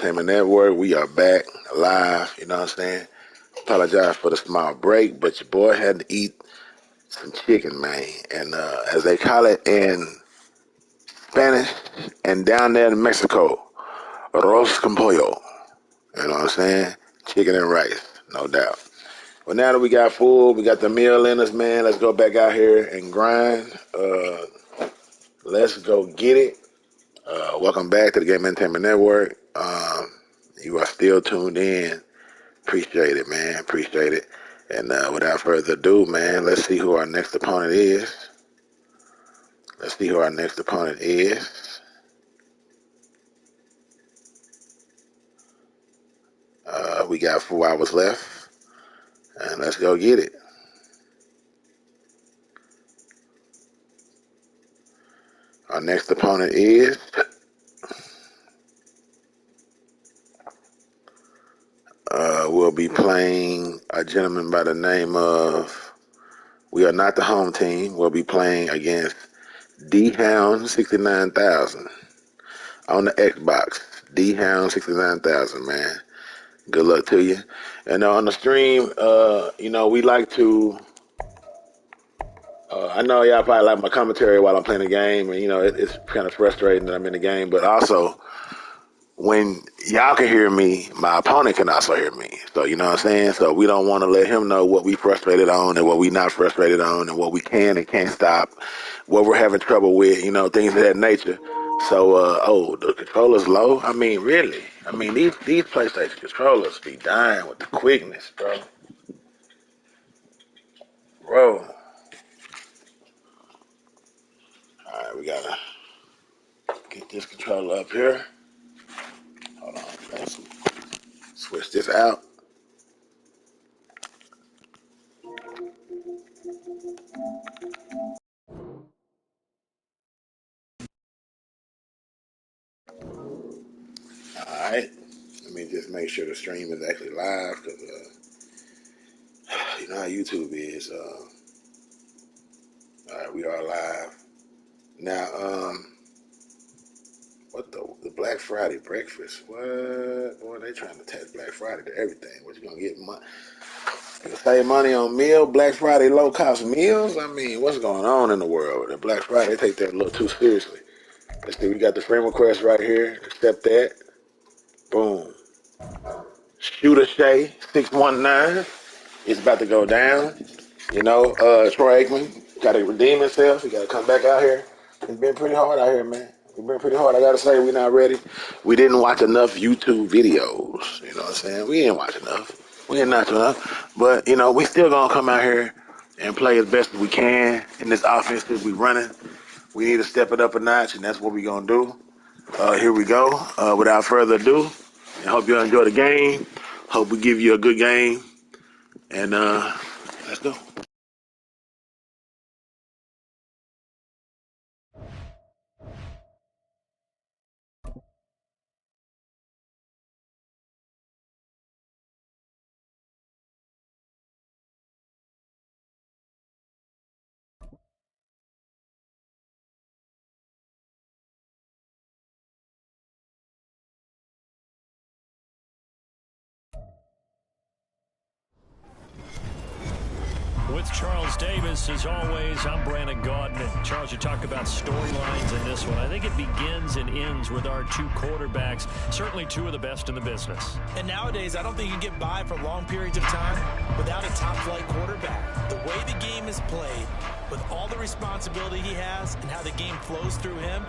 Entertainment Network. We are back live, you know what I'm saying? Apologize for the small break, but your boy had to eat some chicken, man. And as they call it in Spanish and down there in Mexico, arroz con pollo. You know what I'm saying? Chicken and rice, no doubt. Well, now that we got full, we got the meal in us, man. Let's go back out here and grind. Let's go get it. Welcome back to the Game Entertainment Network. You are still tuned in. Appreciate it, man. Appreciate it. And without further ado, man, let's see who our next opponent is. Let's see who our next opponent is. We got 4 hours left. And let's go get it. Our next opponent is we'll be playing a gentleman by the name of, we are not the home team. We'll be playing against D-Hound 69,000 on the Xbox. D-Hound 69,000, man. Good luck to you. And on the stream, we like to, I know y'all probably like my commentary while I'm playing the game, and, it's kind of frustrating that I'm in the game, but also, when y'all can hear me, my opponent can also hear me. So, you know what I'm saying? So we don't want to let him know what we frustrated on and what we not frustrated on and what we can and can't stop, what we're having trouble with, things of that nature. So, the controller's low? I mean, really? I mean, these PlayStation controllers be dying with the quickness, bro. Bro. All right, we gotta get this controller up here. Hold on, let's switch this out. All right, let me just make sure the stream is actually live, because you know how YouTube is. All right, we are live now. What the Black Friday breakfast? What? Boy, they trying to attach Black Friday to everything. What you gonna get? You save money on meal? Black Friday low cost meals? I mean, what's going on in the world? The Black Friday, they take that a little too seriously. Let's see, we got the friend request right here. Accept that. Boom. Shooter Shay 619 is about to go down. Troy Aikman got to redeem himself. He got to come back out here. It's been pretty hard out here, man. It's been pretty hard. I got to say, we're not ready. We didn't watch enough YouTube videos. You know what I'm saying? We didn't watch enough. We didn't watch enough. But, we still going to come out here and play as best as we can in this offense that we're running. We need to step it up a notch, and that's what we're going to do. Here we go. Without further ado, I hope you enjoy the game. Hope we give you a good game. And let's go. With Charles Davis, as always, I'm Brandon Gaudin. Charles, you talk about storylines in this one. I think it begins and ends with our 2 quarterbacks, certainly 2 of the best in the business. And nowadays, I don't think you can get by for long periods of time without a top-flight quarterback. The way the game is played, with all the responsibility he has and how the game flows through him,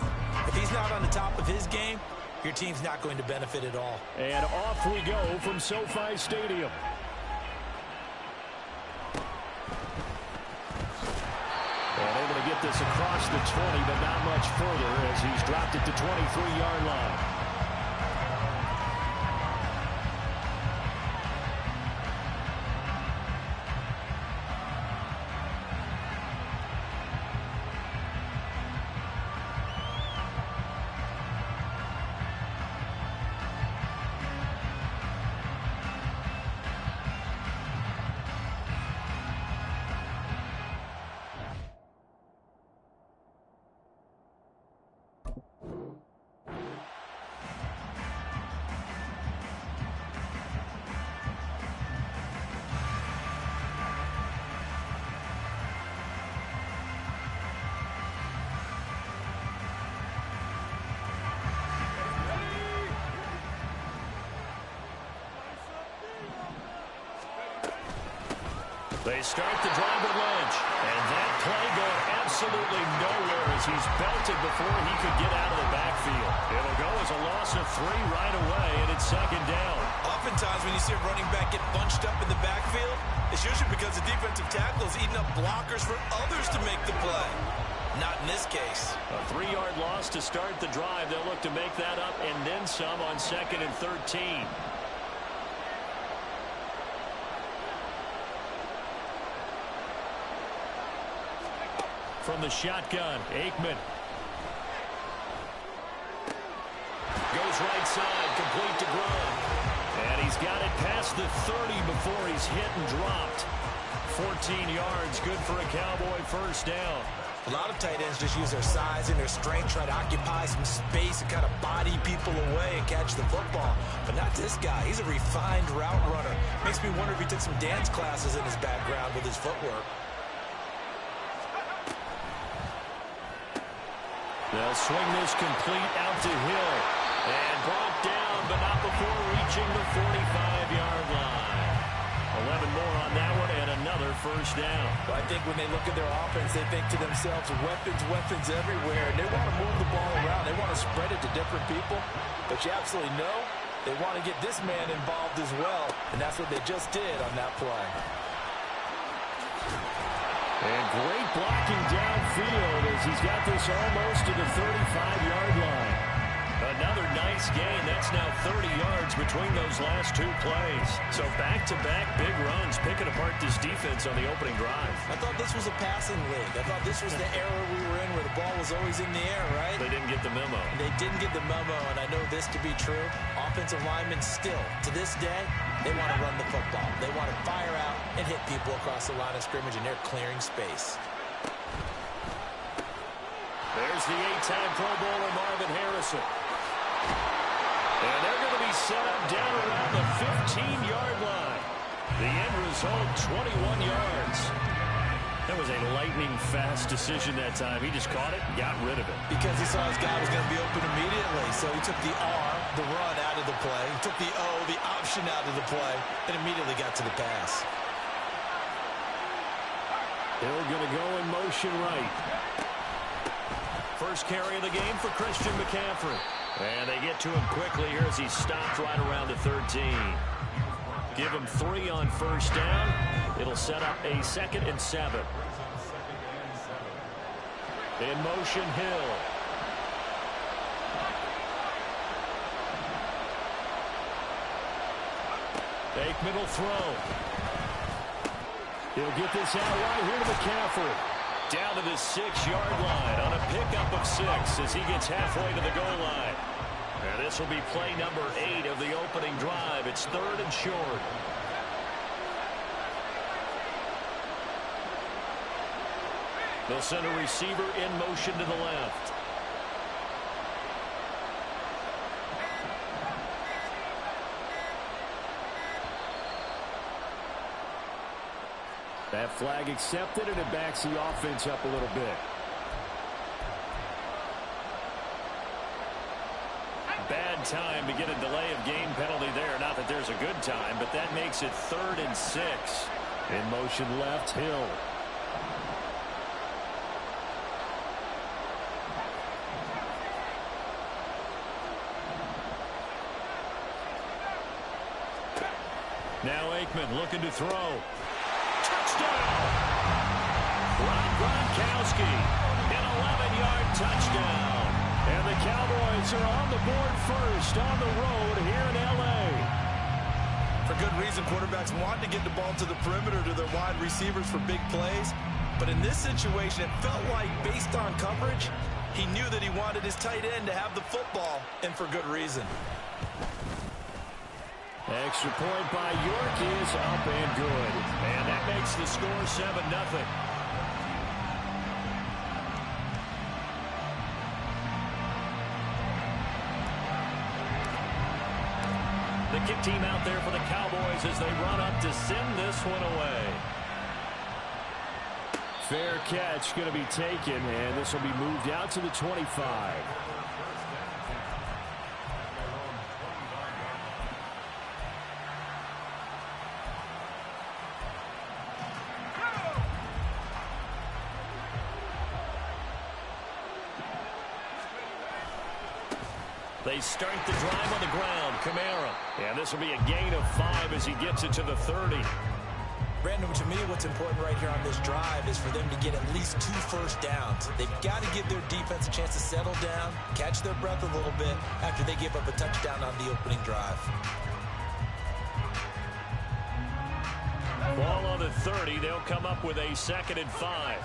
if he's not on the top of his game, your team's not going to benefit at all. And off we go from SoFi Stadium. And able to get this across the 20, but not much further as he's dropped it to 23-yard line. They start the drive with Lynch. And that play going absolutely nowhere as he's belted before he could get out of the backfield. It'll go as a loss of 3 right away, and it's 2nd down. Oftentimes when you see a running back get bunched up in the backfield, it's usually because the defensive tackle is eating up blockers for others to make the play. Not in this case. A 3-yard loss to start the drive. They'll look to make that up and then some on 2nd and 13. From the shotgun, Aikman. Goes right side, complete to Gronk. And he's got it past the 30 before he's hit and dropped. 14 yards, good for a Cowboy first down. A lot of tight ends just use their size and their strength, try to occupy some space and kind of body people away and catch the football. But not this guy. He's a refined route runner. Makes me wonder if he took some dance classes in his background with his footwork. They'll swing this complete out to Hill. And brought down, but not before reaching the 45-yard line. 11 more on that one, and another first down. Well, I think when they look at their offense, they think to themselves, weapons, weapons everywhere. And they want to move the ball around. They want to spread it to different people. But you absolutely know they want to get this man involved as well. And that's what they just did on that play. And great blocking downfield as he's got this almost to the 35-yard line. Another nice gain. That's now 30 yards between those last 2 plays. So back-to-back big runs, picking apart this defense on the opening drive. I thought this was a passing league. I thought this was the era we were in where the ball was always in the air, right? They didn't get the memo. They didn't get the memo, and I know this to be true. Offensive linemen still, to this day, they want to run the football. They want to fire out and hit people across the line of scrimmage, and they're clearing space. There's the 8-time Pro Bowler Marvin Harrison. And they're going to be set up down around the 15-yard line. The end result, 21 yards. That was a lightning-fast decision that time. He just caught it, got rid of it. Because he saw his guy was going to be open immediately. So he took the R, the run, out of the play. He took the O, the option, out of the play, and immediately got to the pass. Hill going to go in motion right. First carry of the game for Christian McCaffrey. And they get to him quickly here as he stopped right around the 13. Give him 3 on first down. It'll set up a 2nd and 7. In motion, Hill. Aikman will throw. He'll get this out right here to McCaffrey. Down to the 6-yard line on a pickup of 6 as he gets halfway to the goal line. And this will be play number 8 of the opening drive. It's 3rd and short. They'll send a receiver in motion to the left. That flag accepted, and it backs the offense up a little bit. Bad time to get a delay of game penalty there. Not that there's a good time, but that makes it 3rd and 6. In motion left, Hill. Now Aikman looking to throw. Touchdown! Rob Gronkowski, an 11-yard touchdown. And the Cowboys are on the board first on the road here in L.A. For good reason, quarterbacks want to get the ball to the perimeter to their wide receivers for big plays. But in this situation, it felt like, based on coverage, he knew that he wanted his tight end to have the football, and for good reason. Extra point by York is up and good. And that makes the score 7-0. The kick team out there for the Cowboys as they run up to send this one away. Fair catch going to be taken, and this will be moved out to the 25. They start the drive on the ground. Kamara. And this will be a gain of 5 as he gets it to the 30. Brandon, to me, what's important right here on this drive is for them to get at least 2 first downs. They've got to give their defense a chance to settle down, catch their breath a little bit after they give up a touchdown on the opening drive. Ball on the 30. They'll come up with a 2nd and 5.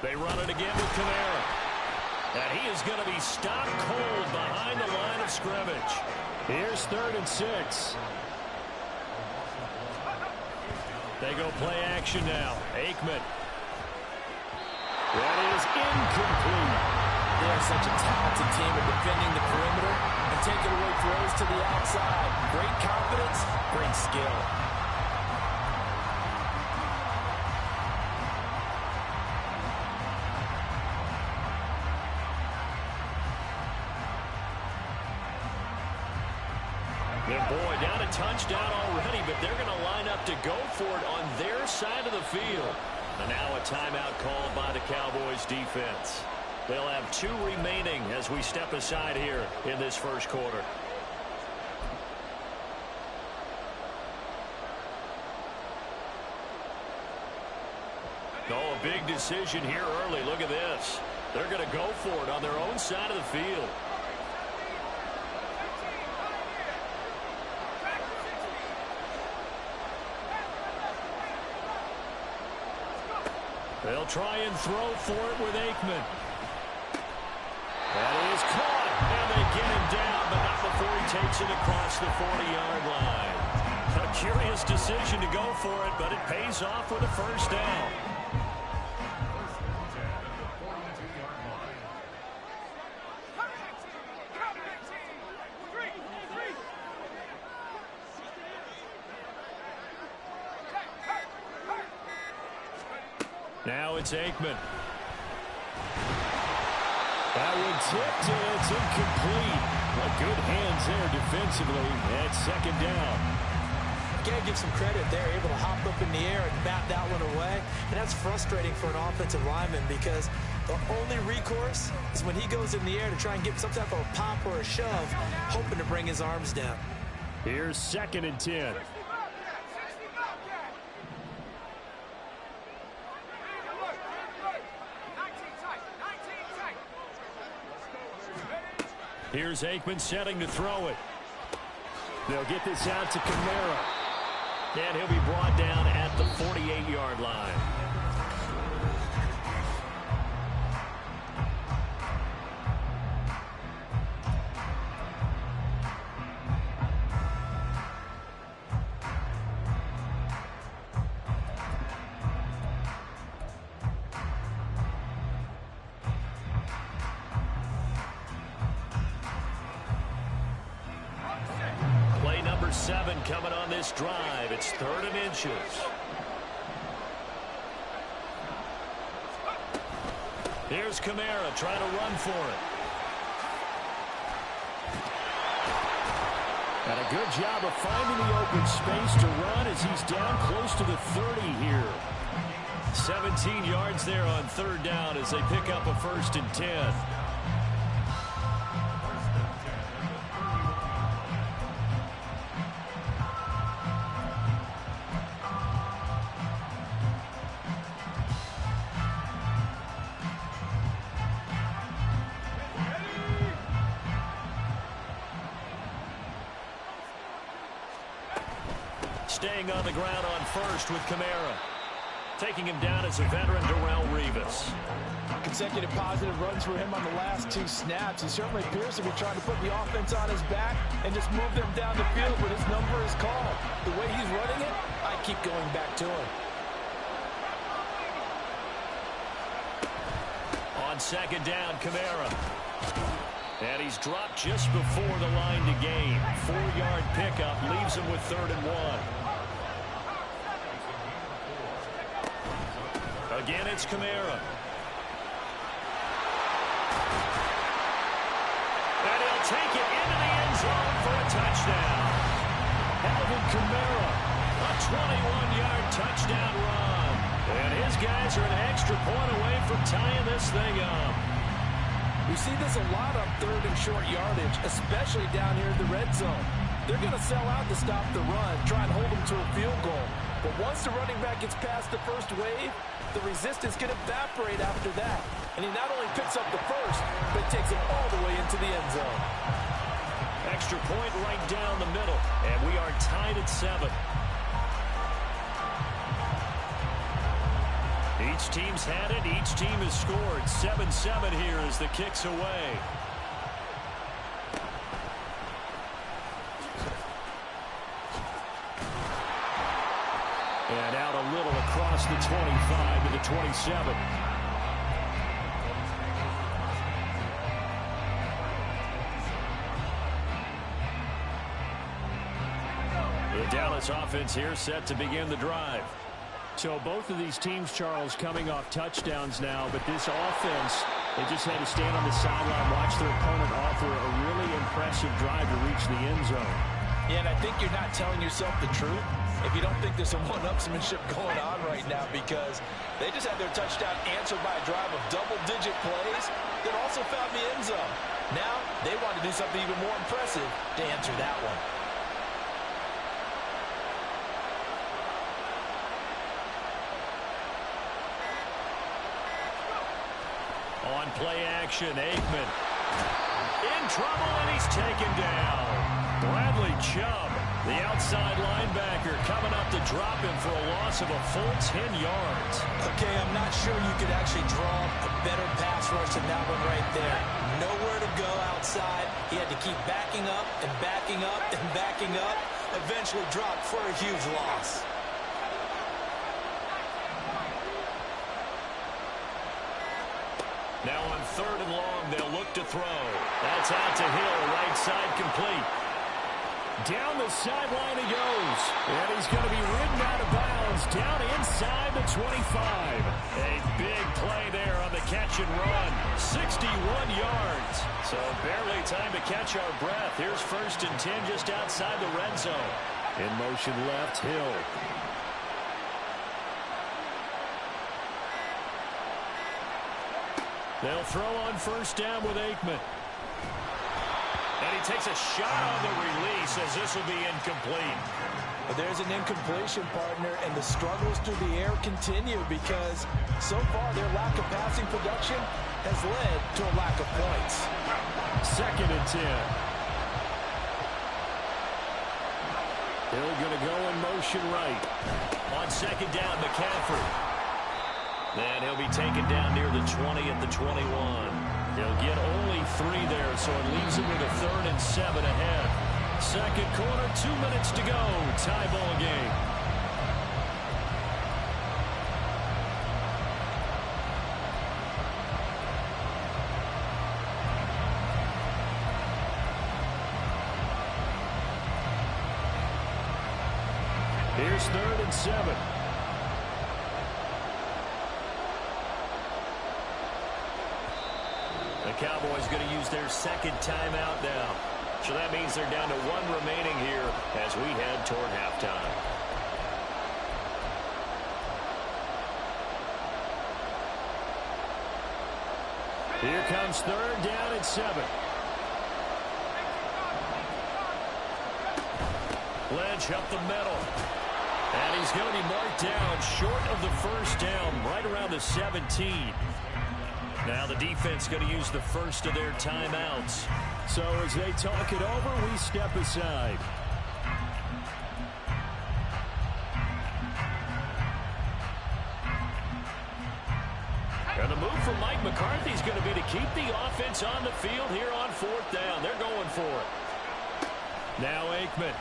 They run it again with Kamara. And he is going to be stopped cold behind the line of scrimmage. Here's 3rd and 6. They go play action now. Aikman. That is incomplete. They are such a talented team at defending the perimeter and taking away throws to the outside. Great confidence, great skill. And boy, down a touchdown already, but they're going to line up to go for it on their side of the field. And now a timeout called by the Cowboys defense. They'll have 2 remaining as we step aside here in this first quarter. Oh, a big decision here early. Look at this. They're going to go for it on their own side of the field. They'll try and throw for it with Aikman. That is caught, and they get him down, but not before he takes it across the 40-yard line. A curious decision to go for it, but it pays off with a first down. Now it's Aikman. That one tipped, and it's incomplete. But good hands there defensively. And 2nd down. Got to give some credit. They're able to hop up in the air and bat that one away. And that's frustrating for an offensive lineman because the only recourse is when he goes in the air to try and get some type of a pop or a shove, hoping to bring his arms down. Here's 2nd and 10. Here's Aikman setting to throw it. They'll get this out to Kamara. And he'll be brought down at the 48-yard line. Play number 7 coming on this drive. It's 3rd and inches. Here's Kamara trying to run for it. And a good job of finding the open space to run as he's down close to the 30 here. 17 yards there on 3rd down as they pick up a 1st and 10. Staying on the ground on 1st with Kamara. Taking him down as a veteran, Darrelle Revis. Consecutive positive runs for him on the last 2 snaps. He certainly appears to be trying to put the offense on his back and just move them down the field, but his number is called. The way he's running it, I keep going back to him. On 2nd down, Kamara. And he's dropped just before the line to gain. 4-yard pickup leaves him with 3rd and 1. Again, it's Kamara. And he'll take it into the end zone for a touchdown. Alvin Kamara, a 21-yard touchdown run. And his guys are an extra point away from tying this thing up. We see this a lot on third and short yardage, especially down here in the red zone. They're going to sell out to stop the run, try and hold them to a field goal. But once the running back gets past the first wave, the resistance can evaporate after that. And he not only picks up the first, but takes it all the way into the end zone. Extra point right down the middle, and we are tied at 7. Each team's had it. Each team has scored. 7-7 here as the kick's away. And out a little across the 25 to the 27. The Dallas offense here set to begin the drive. So both of these teams, Charles, coming off touchdowns now, but this offense, they just had to stand on the sideline, watch their opponent offer a really impressive drive to reach the end zone. Yeah, and I think you're not telling yourself the truth if you don't think there's some one-upsmanship going on right now, because they just had their touchdown answered by a drive of double-digit plays that also found the end zone. Now they want to do something even more impressive to answer that one. On play action, Aikman in trouble, and he's taken down. Bradley Chubb, the outside linebacker, coming up to drop him for a loss of a full 10 yards. Okay, I'm not sure you could actually draw a better pass rush than that one right there. Nowhere to go outside. He had to keep backing up and backing up and backing up. Eventually dropped for a huge loss. Now on 3rd and long, they'll look to throw. That's out to Hill, right side complete. Down the sideline he goes. And he's going to be ridden out of bounds down inside the 25. A big play there on the catch and run. 61 yards. So barely time to catch our breath. Here's 1st and 10 just outside the red zone. In motion left, Hill. They'll throw on 1st down with Aikman. And he takes a shot on the release as this will be incomplete. But there's an incompletion, partner, and the struggles through the air continue because so far their lack of passing production has led to a lack of points. 2nd and 10. Hill going to go in motion right. On 2nd down, McCaffrey. And he'll be taken down near the 20 at the 21. He'll get only 3 there, so it leaves him with a 3rd and 7 ahead. 2nd quarter, 2 minutes to go. Tie ball game. Here's 3rd and 7. The Cowboys going to use their 2nd timeout now. So that means they're down to 1 remaining here as we head toward halftime. Here comes 3rd down at 7. Lynch up the middle. And he's going to be marked down short of the 1st down, right around the 17. Now the defense going to use the 1st of their timeouts. So as they talk it over, we step aside. And the move from Mike McCarthy is going to be to keep the offense on the field here on 4th down. They're going for it. Now Aikman.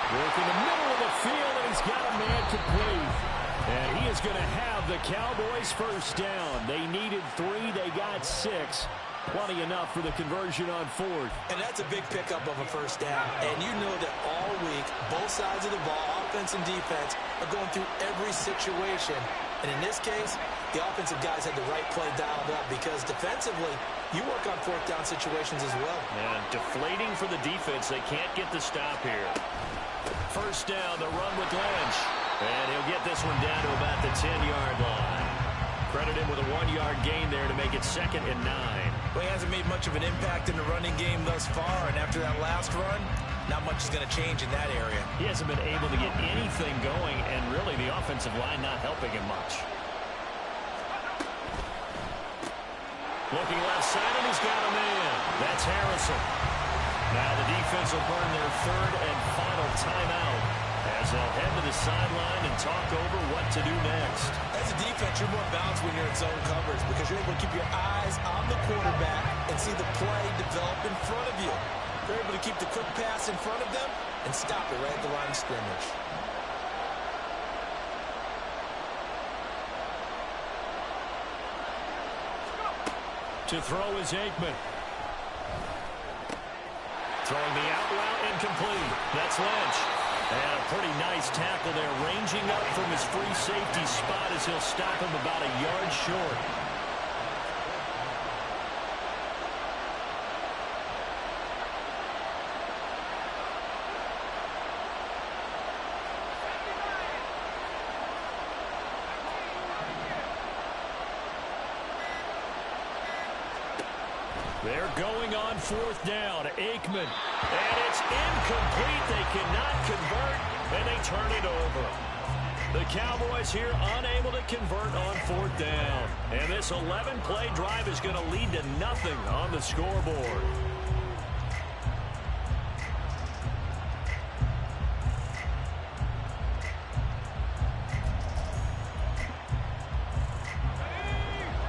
Working the middle of the field, and he's got a man complete. And he is going to have the Cowboys 1st down. They needed 3. They got 6. Plenty enough for the conversion on 4th. And that's a big pickup of a 1st down. And you know that all week, both sides of the ball, offense and defense, are going through every situation. And in this case, the offensive guys had the right play dialed up because defensively, you work on 4th down situations as well. And deflating for the defense. They can't get the stop here. 1st down, the run with Lynch. And he'll get this one down to about the 10-yard line. Credit him with a 1-yard gain there to make it 2nd and 9. Well, he hasn't made much of an impact in the running game thus far, and after that last run, not much is going to change in that area. He hasn't been able to get anything going, and really the offensive line not helping him much. Looking left side, and he's got him in. That's Harrison. Now the defense will burn their 3rd and final timeout as they'll head to the sideline and talk over what to do next. As a defense, you're more balanced when you're in zone coverage because you're able to keep your eyes on the quarterback and see the play develop in front of you. You're able to keep the quick pass in front of them and stop it right at the line of scrimmage. To throw is Aikman. Throwing the out route incomplete. That's Lynch. And a pretty nice tackle there, ranging up from his free safety spot as he'll stop him about a yard short. They're going on 4th down. Aikman. And it's incomplete. They cannot convert, and they turn it over. The Cowboys here unable to convert on 4th down. And this 11-play drive is going to lead to nothing on the scoreboard.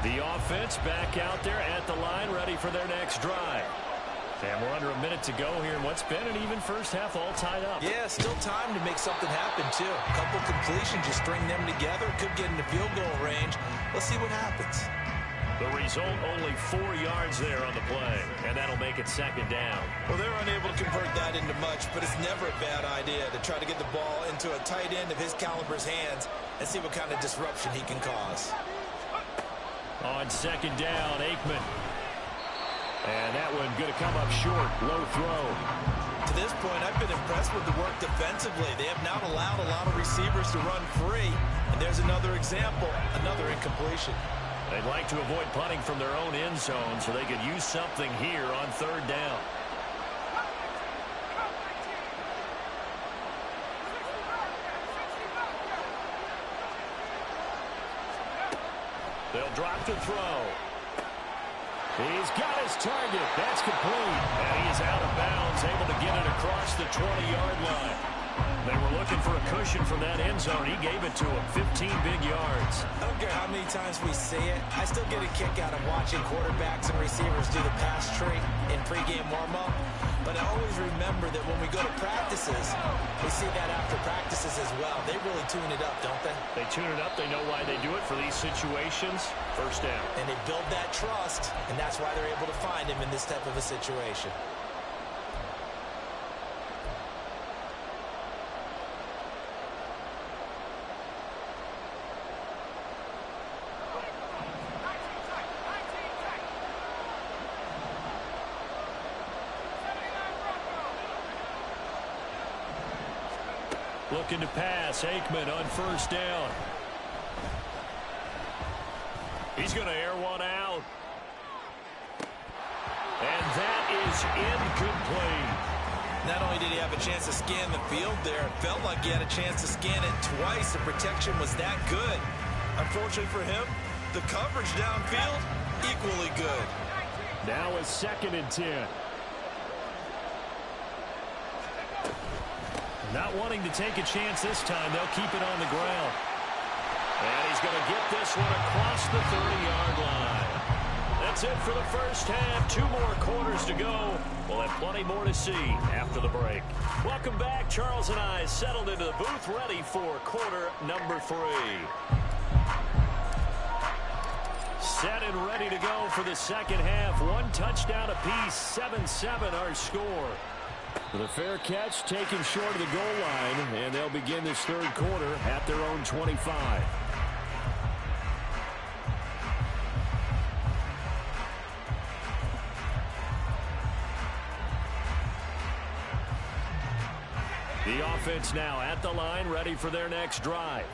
The offense back out there at the line, ready for their next drive. And we're under a minute to go here in what's been an even first half, all tied up. Yeah, still time to make something happen, too. A couple completions, you string them together, could get into field goal range. Let's see what happens. The result, only 4 yards there on the play, and that'll make it 2nd down. Well, they're unable to convert that into much, but it's never a bad idea to try to get the ball into a tight end of his caliber's hands and see what kind of disruption he can cause. On 2nd down, Aikman. And that one going to come up short. Low throw. To this point, I've been impressed with the work defensively. They have not allowed a lot of receivers to run free. And there's another example, another incompletion. They'd like to avoid punting from their own end zone so they could use something here on 3rd down. They'll drop to throw. He's got his target. That's complete. And he is out of bounds, able to get it across the 20-yard line. They were looking for a cushion from that end zone. He gave it to him. 15 big yards. I don't care how many times we say it. I still get a kick out of watching quarterbacks and receivers do the pass tree in pregame warm-up. But I always remember that when we go to practices, we see that after practices as well. They really tune it up, don't they? They tune it up. They know why they do it for these situations. 1st down. And they build that trust, and that's why they're able to find him in this type of a situation. Looking to pass. Aikman on 1st down. He's going to air one out. And that is incomplete. Not only did he have a chance to scan the field there, it felt like he had a chance to scan it twice. The protection was that good. Unfortunately for him, the coverage downfield, equally good. Now it's 2nd and 10. Not wanting to take a chance this time, they'll keep it on the ground. And he's going to get this one across the 30-yard line. That's it for the first half. 2 more quarters to go. We'll have plenty more to see after the break. Welcome back. Charles and I settled into the booth ready for quarter number 3. Set and ready to go for the second half. 1 touchdown apiece. 7-7 our score. With a fair catch taken short of the goal line, and they'll begin this 3rd quarter at their own 25. The offense now at the line, ready for their next drive.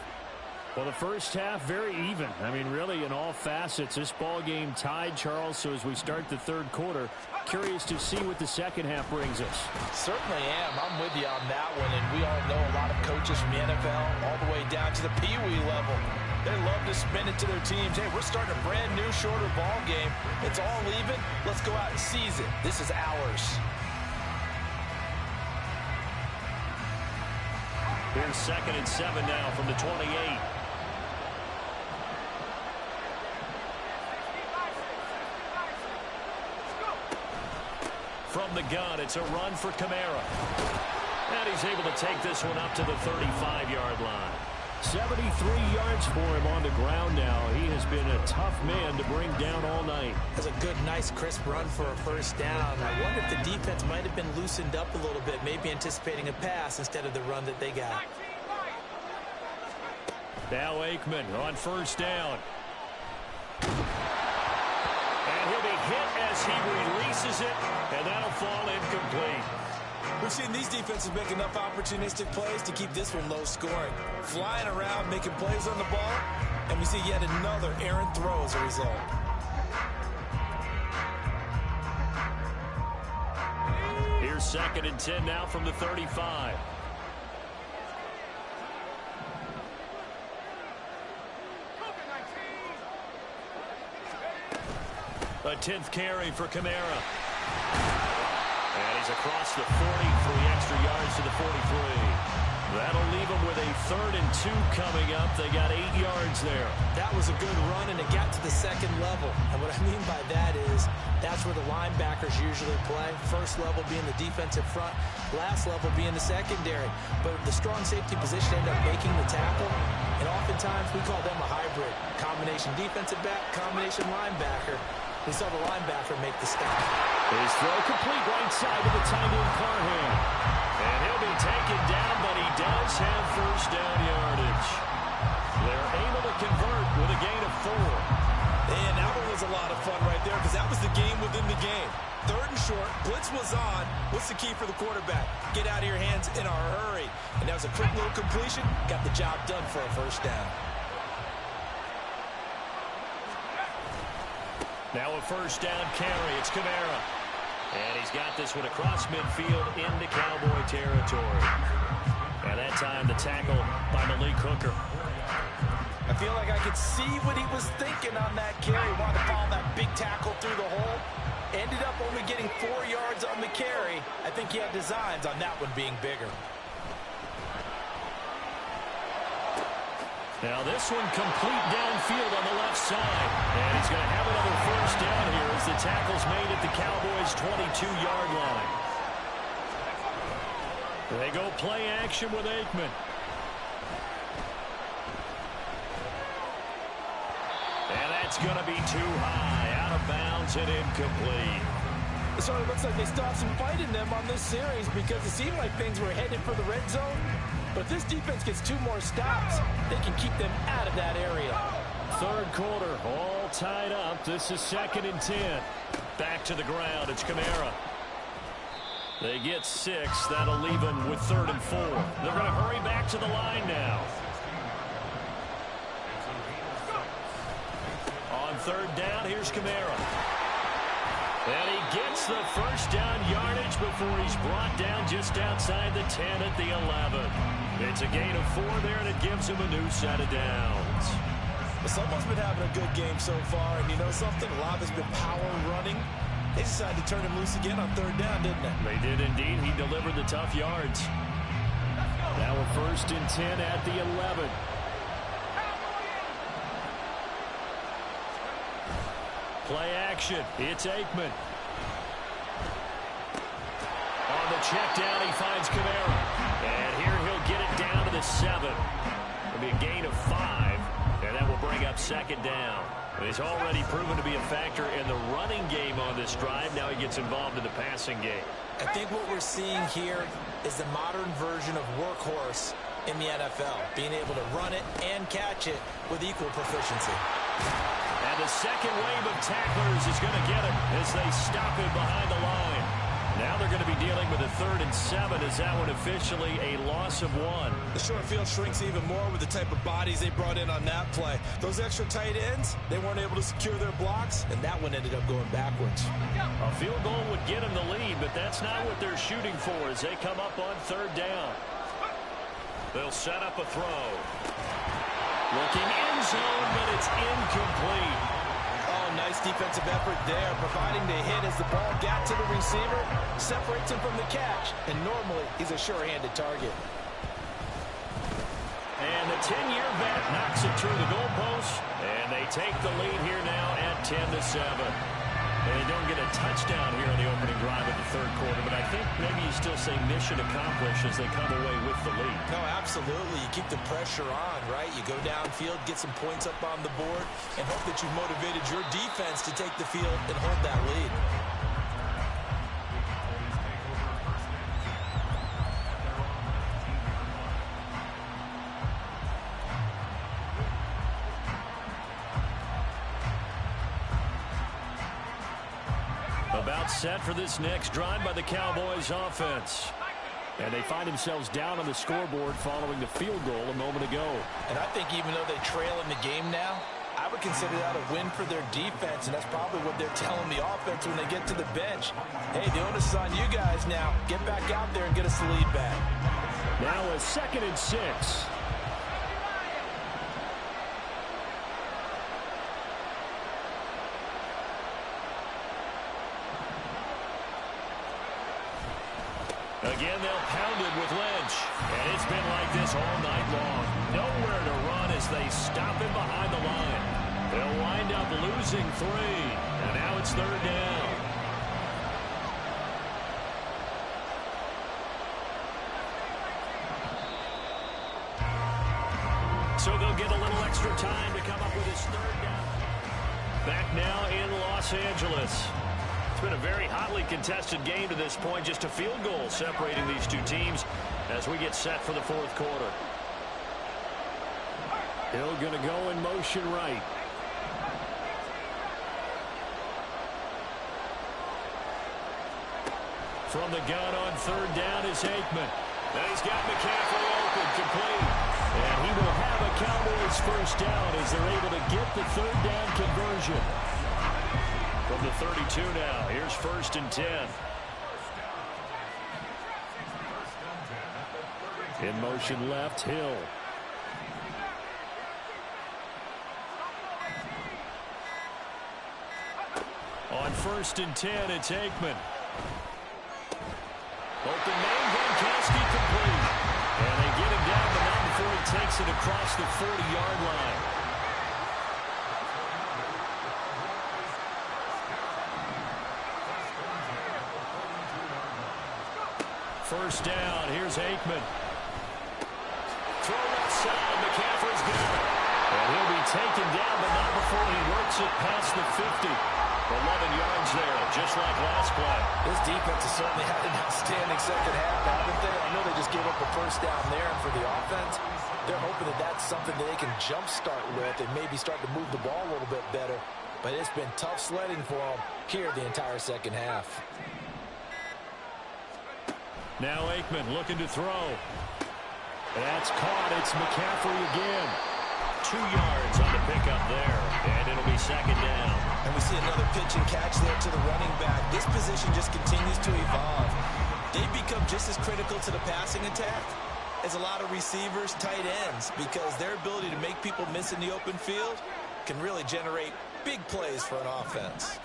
Well, the first half, very even. I mean, really, in all facets, this ball game tied, Charles. So as we start the third quarter, curious to see what the second half brings us. Certainly am. I'm with you on that one. And we all know a lot of coaches from the NFL all the way down to the Pee-wee level. They love to spin it to their teams. Hey, we're starting a brand new, shorter ball game. It's all even. Let's go out and seize it. This is ours. Here's 2nd and 7 now from the 28. From the gun, it's a run for Kamara. And he's able to take this one up to the 35-yard line. 73 yards for him on the ground now. He has been a tough man to bring down all night. That's a good, nice, crisp run for a first down. I wonder if the defense might have been loosened up a little bit, maybe anticipating a pass instead of the run that they got. Now Aikman on first down. And he'll be hit as he releases it, and that'll fall incomplete. We've seen these defenses make enough opportunistic plays to keep this one low scoring. Flying around, making plays on the ball, and we see yet another errant throw as a result. Here's 2nd and 10 now from the 35. A 10th carry for Kamara. And he's across the 40 for the extra yards to the 43. That'll leave him with a 3rd and 2 coming up. They got 8 yards there. That was a good run, and it got to the second level. And what I mean by that is that's where the linebackers usually play. First level being the defensive front, last level being the secondary. But the strong safety position ended up making the tackle. And oftentimes we call them a hybrid. Combination defensive back, combination linebacker. We saw the linebacker make the stop. His throw complete right side to the tight end Carhan. And he'll be taken down, but he does have first down yardage. They're able to convert with a gain of 4. And that one was a lot of fun right there because that was the game within the game. 3rd and short, blitz was on. What's the key for the quarterback? Get out of your hands in a hurry. And that was a quick little completion. Got the job done for a first down. Now a first down carry. It's Kamara. And he's got this one across midfield into Cowboy territory. And that time the tackle by Malik Hooker. I feel like I could see what he was thinking on that carry. Wanted to follow that big tackle through the hole. Ended up only getting 4 yards on the carry. I think he had designs on that one being bigger. Now this one complete downfield on the left side. And he's going to have another first down here as the tackle's made at the Cowboys' 22-yard line. They go play action with Aikman. And that's going to be too high, out of bounds and incomplete. So it looks like they still have some fight in them on this series because it seemed like things were headed for the red zone. But if this defense gets 2 more stops, they can keep them out of that area. Third quarter, all tied up. This is 2nd and 10. Back to the ground, it's Kamara. They get 6. That'll leave them with 3rd and 4. They're going to hurry back to the line now. On 3rd down, here's Kamara. And he gets the first down yardage before he's brought down just outside the 10 at the 11. It's a gain of 4 there, and it gives him a new set of downs. Well, someone's been having a good game so far, and you know something? A lot of it's been power running. They decided to turn him loose again on 3rd down, didn't they? They did indeed. He delivered the tough yards. Now a 1st and 10 at the 11. Play action. It's Aikman. On the check down, he finds Kamara. And here he'll get it down to the 7. It'll be a gain of 5. And that will bring up 2nd down. And he's already proven to be a factor in the running game on this drive. Now he gets involved in the passing game. I think what we're seeing here is the modern version of workhorse in the NFL. Being able to run it and catch it with equal proficiency. And the second wave of tacklers is going to get him as they stop him behind the line. Now they're going to be dealing with a 3rd and 7. Is that one officially a loss of 1? The short field shrinks even more with the type of bodies they brought in on that play. Those extra tight ends, they weren't able to secure their blocks, and that one ended up going backwards. A field goal would get them the lead, but that's not what they're shooting for as they come up on 3rd down. They'll set up a throw. Looking end zone, but it's incomplete. Oh, nice defensive effort there, providing the hit as the ball got to the receiver, separates him from the catch, and normally he's a sure-handed target. And the 10-year vet knocks it through the goalpost, and they take the lead here now at 10-7. And they don't get a touchdown here in the opening drive of the 3rd quarter, but I think maybe you still say mission accomplished as they come away with the lead. No, absolutely. You keep the pressure on, right? You go downfield, get some points up on the board, and hope that you've motivated your defense to take the field and hold that lead. About set for this next drive by the Cowboys offense. And they find themselves down on the scoreboard following the field goal a moment ago. And I think even though they trail in the game now, I would consider that a win for their defense, and that's probably what they're telling the offense when they get to the bench. Hey, the onus is on you guys now. Get back out there and get us the lead back. Now a 2nd and 6. Again, they'll pound it with Lynch. And it's been like this all night long. Nowhere to run as they stop him behind the line. They'll wind up losing 3. And now it's 3rd down. So they'll get a little extra time to come up with his 3rd down. Back now in Los Angeles. It's been a very hotly contested game to this point. Just a field goal separating these two teams as we get set for the 4th quarter. Hill going to go in motion right. From the gun on 3rd down is Aikman. And he's got McCaffrey open, complete. And he will have a Cowboys 1st down as they're able to get the 3rd down conversion. From the 32 now, here's 1st and 10. In motion left, Hill. On 1st and 10, it's Aikman. Open man, Gronkowski complete. And they get him down, but not before he takes it across the 40-yard line. First down, here's Aikman. Throw left side, McCaffrey's got it. And he'll be taken down, but not before he works it past the 50. 11 yards there, just like last play. This defense has certainly had an outstanding second half, haven't they? I know they just gave up a 1st down there, and for the offense, they're hoping that that's something that they can jumpstart with and maybe start to move the ball a little bit better. But it's been tough sledding for them here the entire second half. Now Aikman looking to throw. That's caught. It's McCaffrey again. 2 yards on the pickup there, and it'll be 2nd down. And we see another pitch and catch there to the running back. This position just continues to evolve. They've become just as critical to the passing attack as a lot of receivers, tight ends, because their ability to make people miss in the open field can really generate big plays for an offense.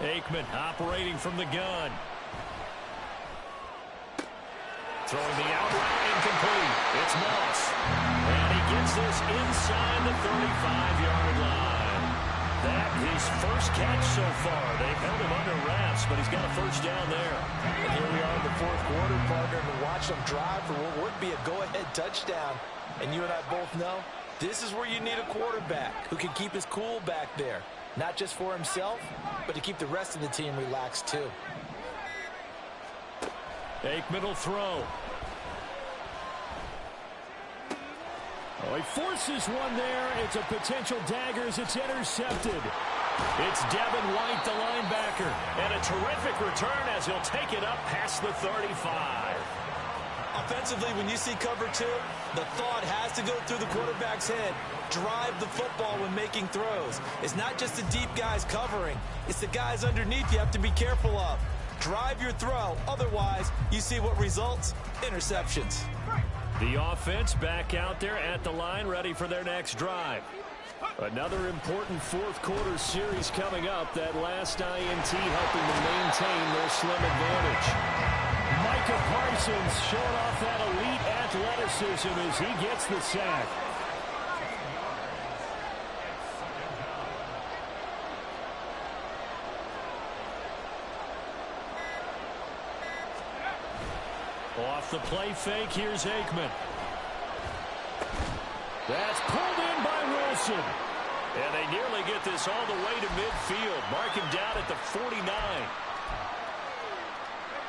Aikman operating from the gun. Throwing the out route, incomplete. It's Moss. And he gets this inside the 35-yard line. That his 1st catch so far. They've held him under wraps, but he's got a 1st down there. And here we are in the 4th quarter, partner, and watch them drive for what would be a go-ahead touchdown. And you and I both know this is where you need a quarterback who can keep his cool back there. Not just for himself, but to keep the rest of the team relaxed too. Aikman will throw. Oh, he forces one there. It's a potential dagger as it's intercepted. It's Devin White, the linebacker. And a terrific return as he'll take it up past the 35. Offensively, when you see cover two, the thought has to go through the quarterback's head. Drive the football when making throws. It's not just the deep guys covering. It's the guys underneath you have to be careful of. Drive your throw. Otherwise, you see what results? Interceptions. The offense back out there at the line, ready for their next drive. Another important fourth quarter series coming up. That last INT helping to maintain their slim advantage. Micah Parsons showing off that elite athleticism as he gets the sack. Off the play fake, here's Aikman. That's pulled in by Wilson. And they nearly get this all the way to midfield. Mark him down at the 49.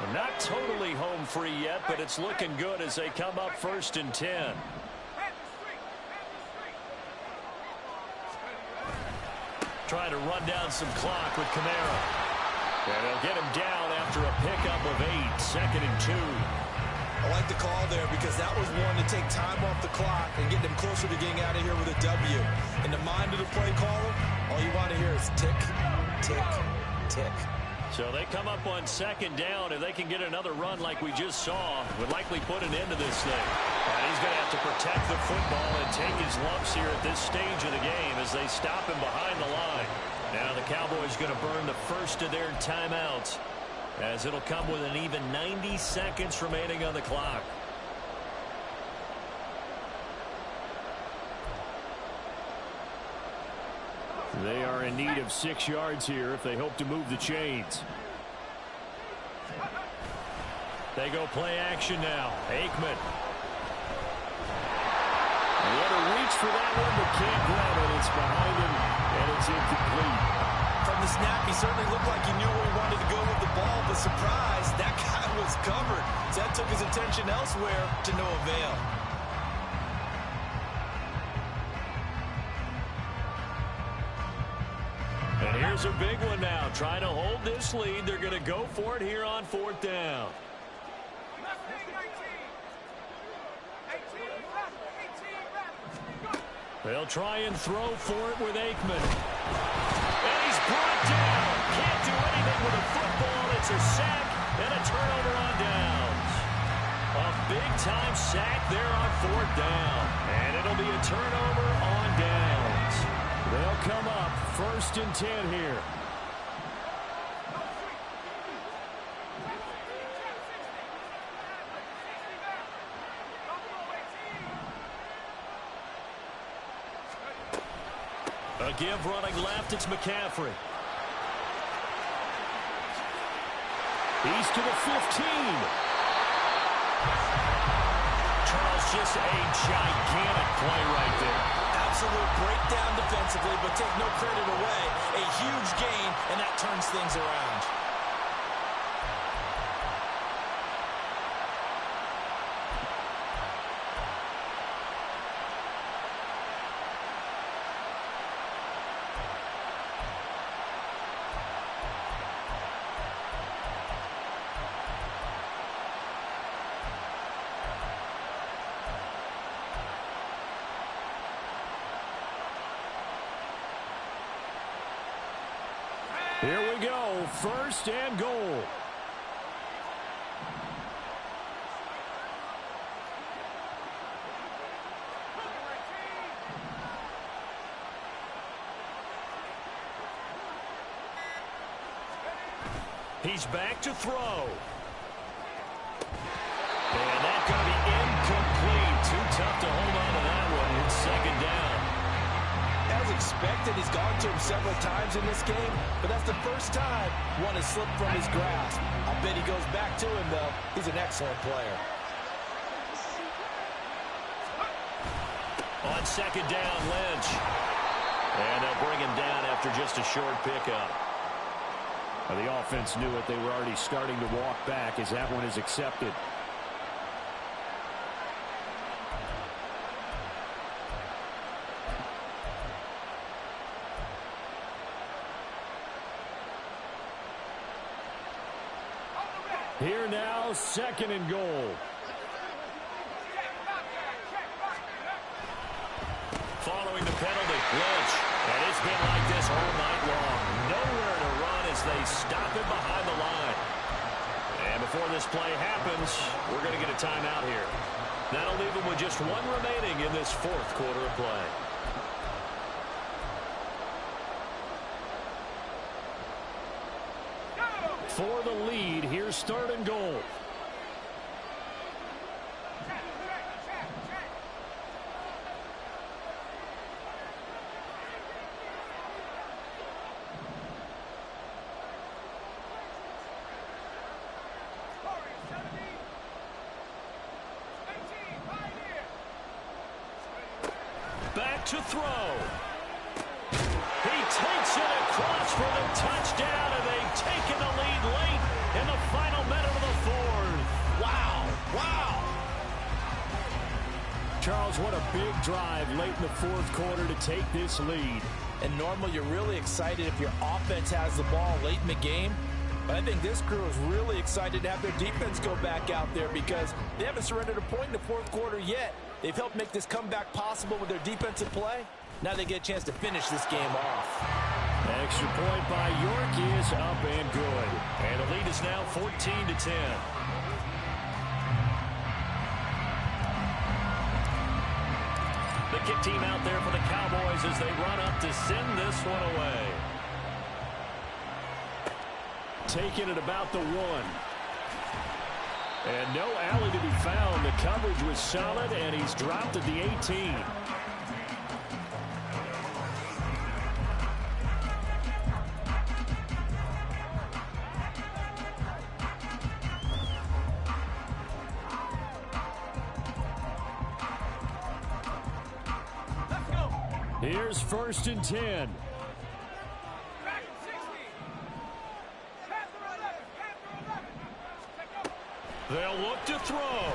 Well, not totally home free yet, but it's looking good as they come up 1st and 10. Trying to run down some clock with Kamara. And they'll get him down after a pickup of 8, 2nd and 2. I like the call there because that was one to take time off the clock and get them closer to getting out of here with a W. In the mind of the play caller, all you want to hear is tick, tick, tick. So they come up on 2nd down. If they can get another run like we just saw, would likely put an end to this thing. And he's going to have to protect the football and take his lumps here at this stage of the game as they stop him behind the line. Now the Cowboys going to burn the first of their timeouts, as it'll come with an even 90 seconds remaining on the clock. They are in need of 6 yards here if they hope to move the chains. They go play action now. Aikman. He had to reach for that one, but can't grab it. It's behind him, and it's incomplete. From the snap, he certainly looked like he knew where he wanted to go with the ball, but surprise, that guy was covered. So that took his attention elsewhere to no avail. And here's a big one now. Trying to hold this lead. They're going to go for it here on 4th down. They'll try and throw for it with Aikman. And he's brought down. Can't do anything with a football. It's a sack and a turnover on downs. A big-time sack there on 4th down. And it'll be a turnover on downs. They'll come up 1st and 10 here. A give running left, it's McCaffrey. He's to the 15. Charles, just a gigantic play right there. Absolute breakdown defensively, but take no credit away. A huge gain, and that turns things around. Here we go, 1st and goal. He's back to throw. And that's going to be incomplete. Too tough to hold on to that one. It's 2nd down. As expected, he's gone to him several times in this game, but that's the first time one has slipped from his grasp. I bet he goes back to him, though. He's an excellent player. On 2nd down, Lynch. And they'll bring him down after just a short pickup. Well, the offense knew it. They were already starting to walk back as that one is accepted. Here now, 2nd and goal. Following the penalty, Lynch. And it's been like this all night long. Nowhere to run as they stop him behind the line. And before this play happens, we're going to get a timeout here. That'll leave them with just one remaining in this 4th quarter of play. For the lead, here's 3rd and goal. Back to throw. He takes it across for the touchdown, and they've taken the lead late in the final minute of the 4th. Wow. Wow. Charles, what a big drive late in the 4th quarter to take this lead. And normal, you're really excited if your offense has the ball late in the game. But I think this crew is really excited to have their defense go back out there because they haven't surrendered a point in the 4th quarter yet. They've helped make this comeback possible with their defensive play. Now they get a chance to finish this game off. Extra point by York is up and good. And the lead is now 14-10. The kick team out there for the Cowboys as they run up to send this one away. Taking it about the 1. And no alley to be found. The coverage was solid, and he's dropped at the 18. Here's 1st and 10. They'll look to throw.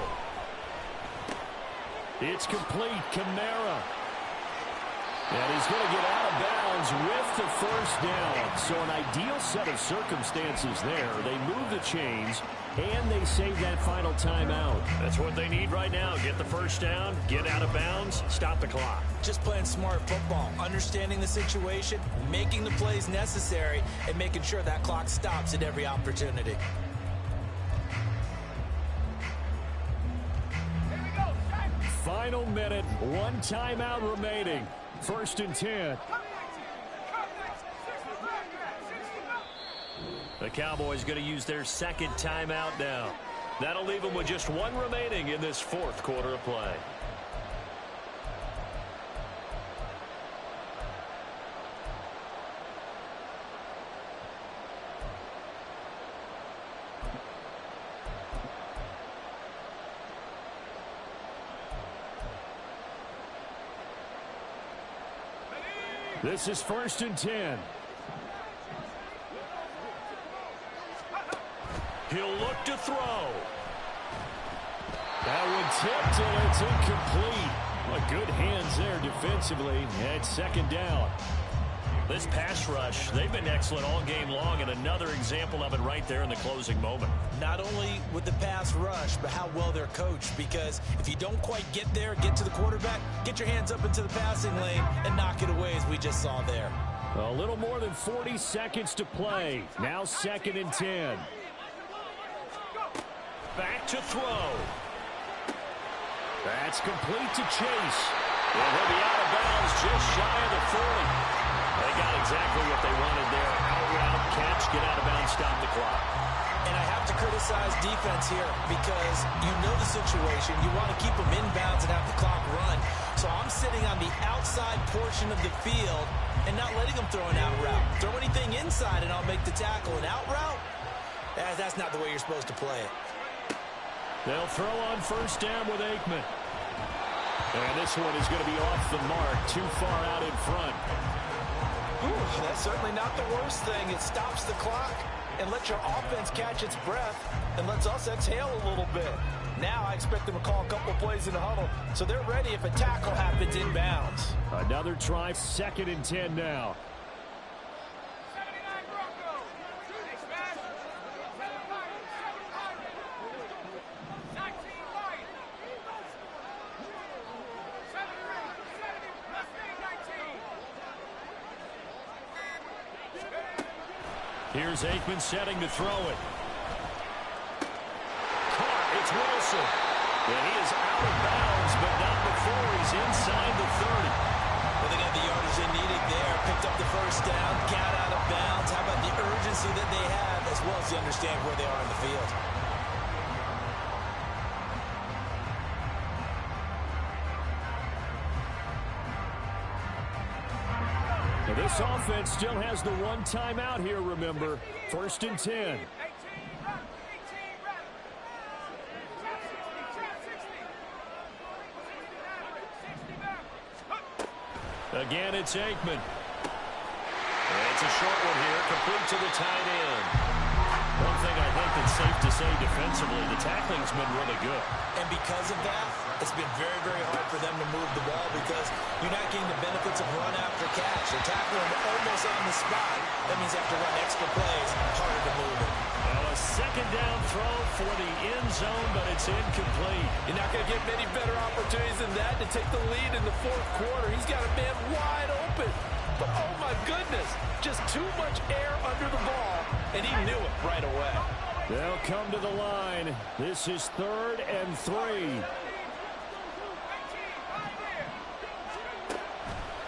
It's complete. Kamara. And he's going to get out of bounds with the 1st down. So an ideal set of circumstances there. They move the chains, and they save that final timeout. That's what they need right now. Get the 1st down, get out of bounds, stop the clock. Just playing smart football, understanding the situation, making the plays necessary, and making sure that clock stops at every opportunity. Final minute, 1 timeout remaining. 1st and 10. The Cowboys going to use their 2nd timeout now. That'll leave them with just 1 remaining in this 4th quarter of play. This is 1st and 10. He'll look to throw. That one tipped, and it's incomplete. Well, good hands there defensively. And 2nd down. This pass rush, they've been excellent all game long, and another example of it right there in the closing moment. Not only with the pass rush, but how well they're coached. Because if you don't quite get there, get to the quarterback, get your hands up into the passing lane and knock it away as we just saw there. A little more than 40 seconds to play. Now 2nd and 10. Back to throw. That's complete to Chase. And he'll be out of bounds just shy of the 40. They got exactly what they wanted there. Out route, catch, get out of bounds, stop the clock. And I have to criticize defense here because you know the situation. You want to keep them inbounds and have the clock run. So I'm sitting on the outside portion of the field and not letting them throw an out route. Throw anything inside and I'll make the tackle. An out route? That's not the way you're supposed to play it. They'll throw on 1st down with Aikman. And this one is going to be off the mark, too far out in front. Ooh, that's certainly not the worst thing. It stops the clock and lets your offense catch its breath and lets us exhale a little bit. Now I expect them to call a couple plays in the huddle so they're ready if a tackle happens inbounds. Another try, 2nd and 10 now. Here's Aikman setting to throw it. Caught. It's Wilson. And he is out of bounds, but not before he's inside the 30. Well, they got the yardage they needed there. Picked up the first down, got out of bounds. How about the urgency that they have, as well as to understand where they are in the field? Now this offense still has the one timeout here, remember. 1st and 10. Again, it's Aikman. It's a short one here, complete to the tight end. One thing I think that's safe to say defensively, the tackling's been really good. And because of that, it's been very, very hard for them to move the ball because you're not getting the benefits of run after catch. They're tackling them almost on the spot. That means they have to run extra plays, harder to move it. Well, a second down throw for the end zone, but it's incomplete. You're not going to get many better opportunities than that to take the lead in the 4th quarter. He's got a man wide open. But, oh, my goodness, just too much air under the ball, and he knew it right away. They'll come to the line. This is 3rd and 3.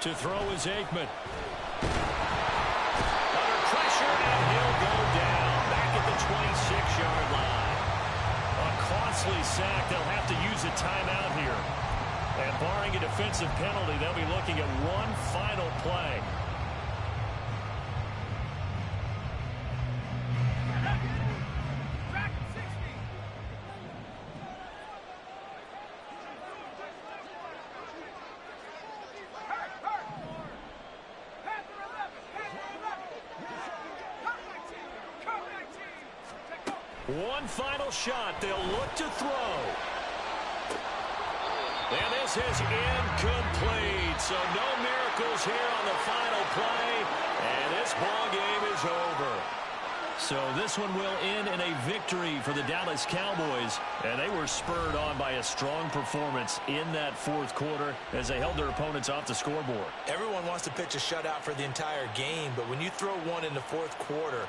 To throw is Aikman. Under pressure, and he'll go down back at the 26-yard line. A costly sack. They'll have to use a timeout here. And barring a defensive penalty, they'll be looking at one final play. One final shot. They'll look to throw. And this is incomplete. So no miracles here on the final play. And this ball game is over. So this one will end in a victory for the Dallas Cowboys. And they were spurred on by a strong performance in that 4th quarter as they held their opponents off the scoreboard. Everyone wants to pitch a shutout for the entire game, but when you throw one in the 4th quarter,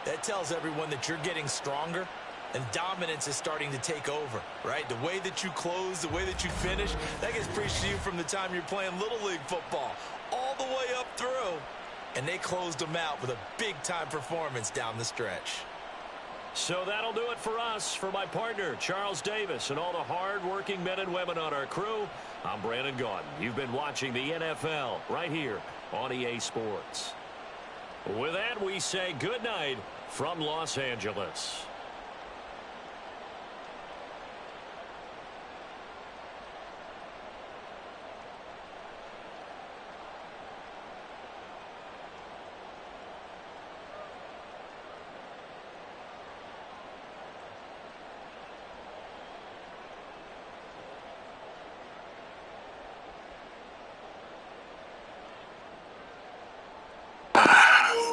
that tells everyone that you're getting stronger and dominance is starting to take over, right? The way that you close, the way that you finish, that gets preached to you from the time you're playing Little League football all the way up through. And they closed them out with a big-time performance down the stretch. So that'll do it for us. For my partner, Charles Davis, and all the hard-working men and women on our crew, I'm Brandon Gaudin. You've been watching the NFL right here on EA Sports. With that, we say good night from Los Angeles.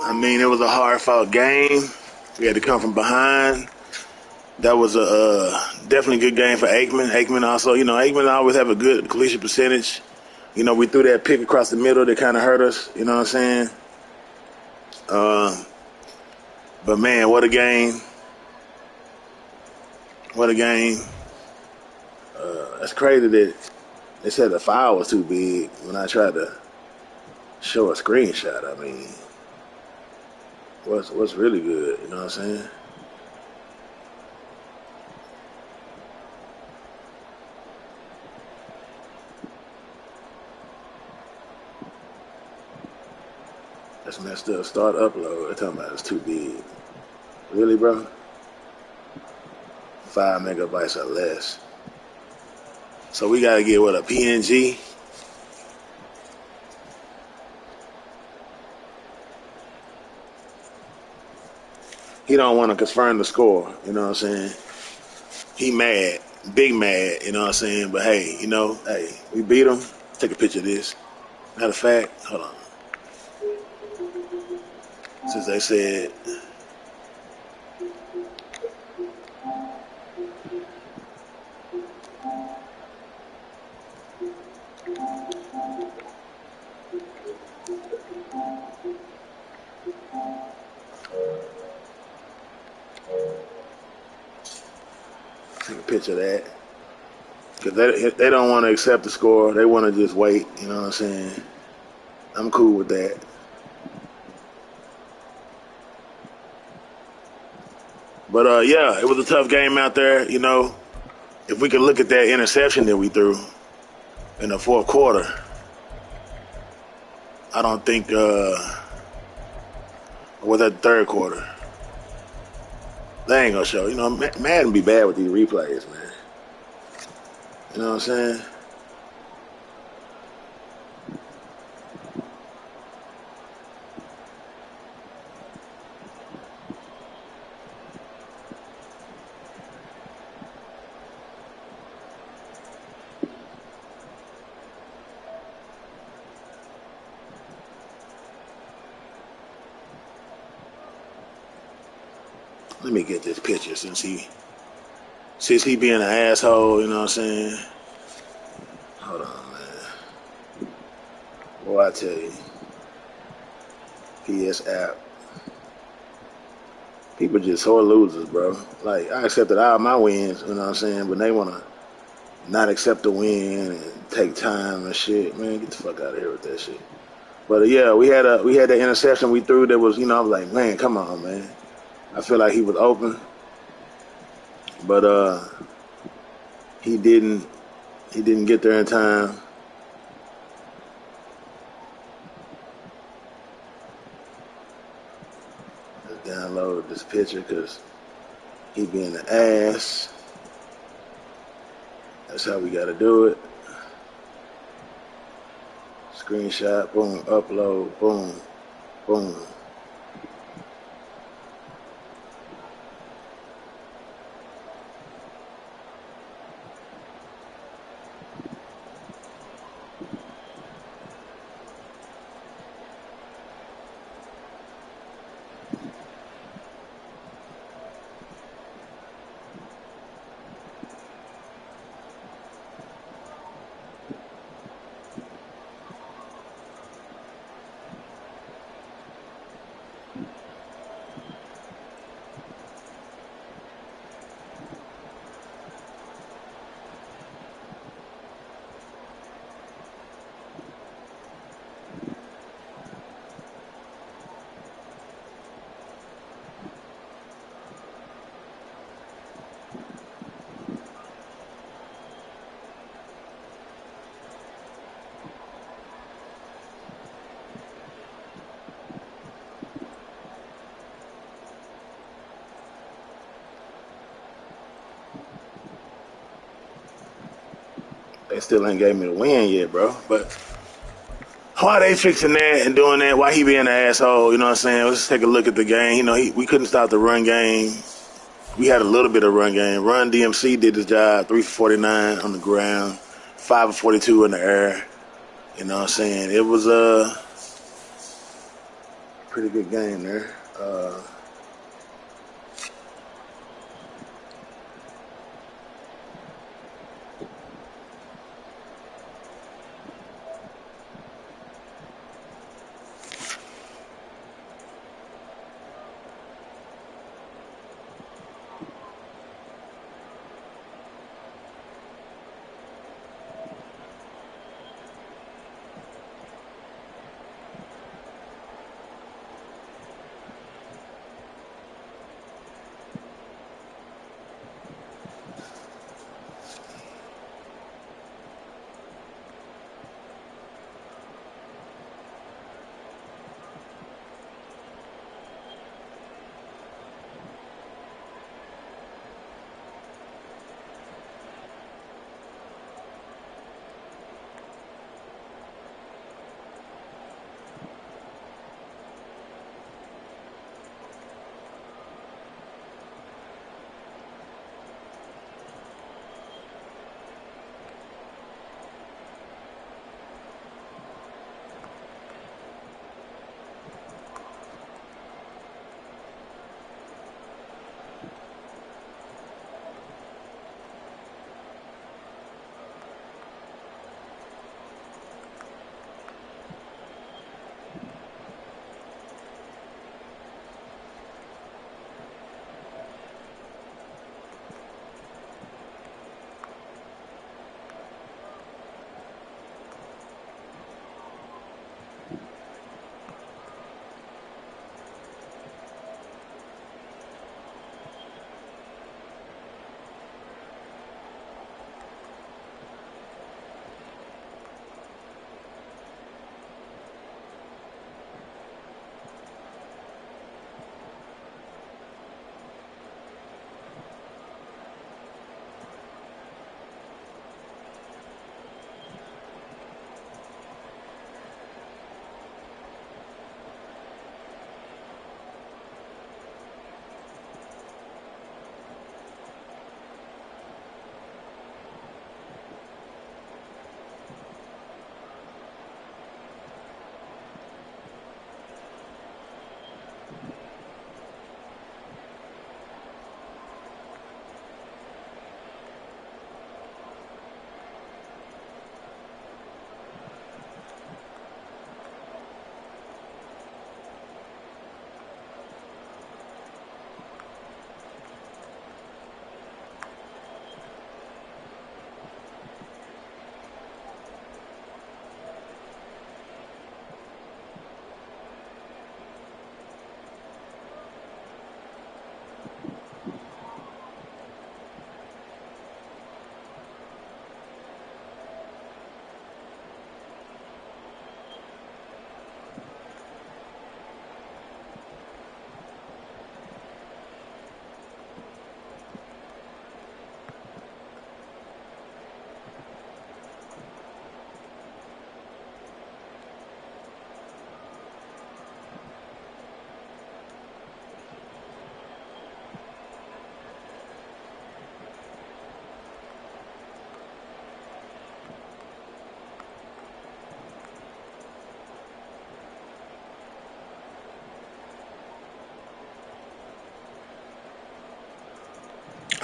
I mean, it was a hard-fought game. We had to come from behind. That was a definitely good game for Aikman. Aikman also, Aikman always have a good completion percentage. We threw that pick across the middle that kind of hurt us. You know what I'm saying? But, man, what a game. What a game. That's crazy that they said the foul was too big when I tried to show a screenshot. I mean, what's really good, you know what I'm saying? That's messed up. Start upload. They're talking about it's too big. Really, bro? 5 megabytes or less. So we gotta get what, a PNG? He don't want to confirm the score, you know what I'm saying? He mad, big mad, you know what I'm saying? But hey, we beat him. Take a picture of this. Matter of fact, hold on. Since they said Take a picture of that. Because they don't want to accept the score. They want to just wait. You know what I'm saying? I'm cool with that. But, yeah, it was a tough game out there. You know, if we could look at that interception that we threw in the fourth quarter, I don't think, was that the third quarter? They ain't going to show. You know, Madden be bad with these replays, man. You know what I'm saying? Let me get this picture since he being an asshole, you know what I'm saying? Hold on, man. Boy, I tell you. PS app. People just sore losers, bro. Like, I accepted all my wins, you know what I'm saying? But they want to not accept the win and take time and shit. Man, get the fuck out of here with that shit. But, yeah, we had that interception we threw that was, you know, I was like, man, come on, man. I feel like he was open. But he didn't get there in time. Let's download this picture because he being an ass. That's how we got to do it. Screenshot, boom, upload, boom, boom. They still ain't gave me the win yet, bro. But why they fixing that and doing that? Why he being an asshole? You know what I'm saying? Let's take a look at the game. You know, we couldn't stop the run game. We had a little bit of run game. Run DMC did his job. 3 for 49 on the ground, 5 for 42 in the air. You know what I'm saying? It was a pretty good game there.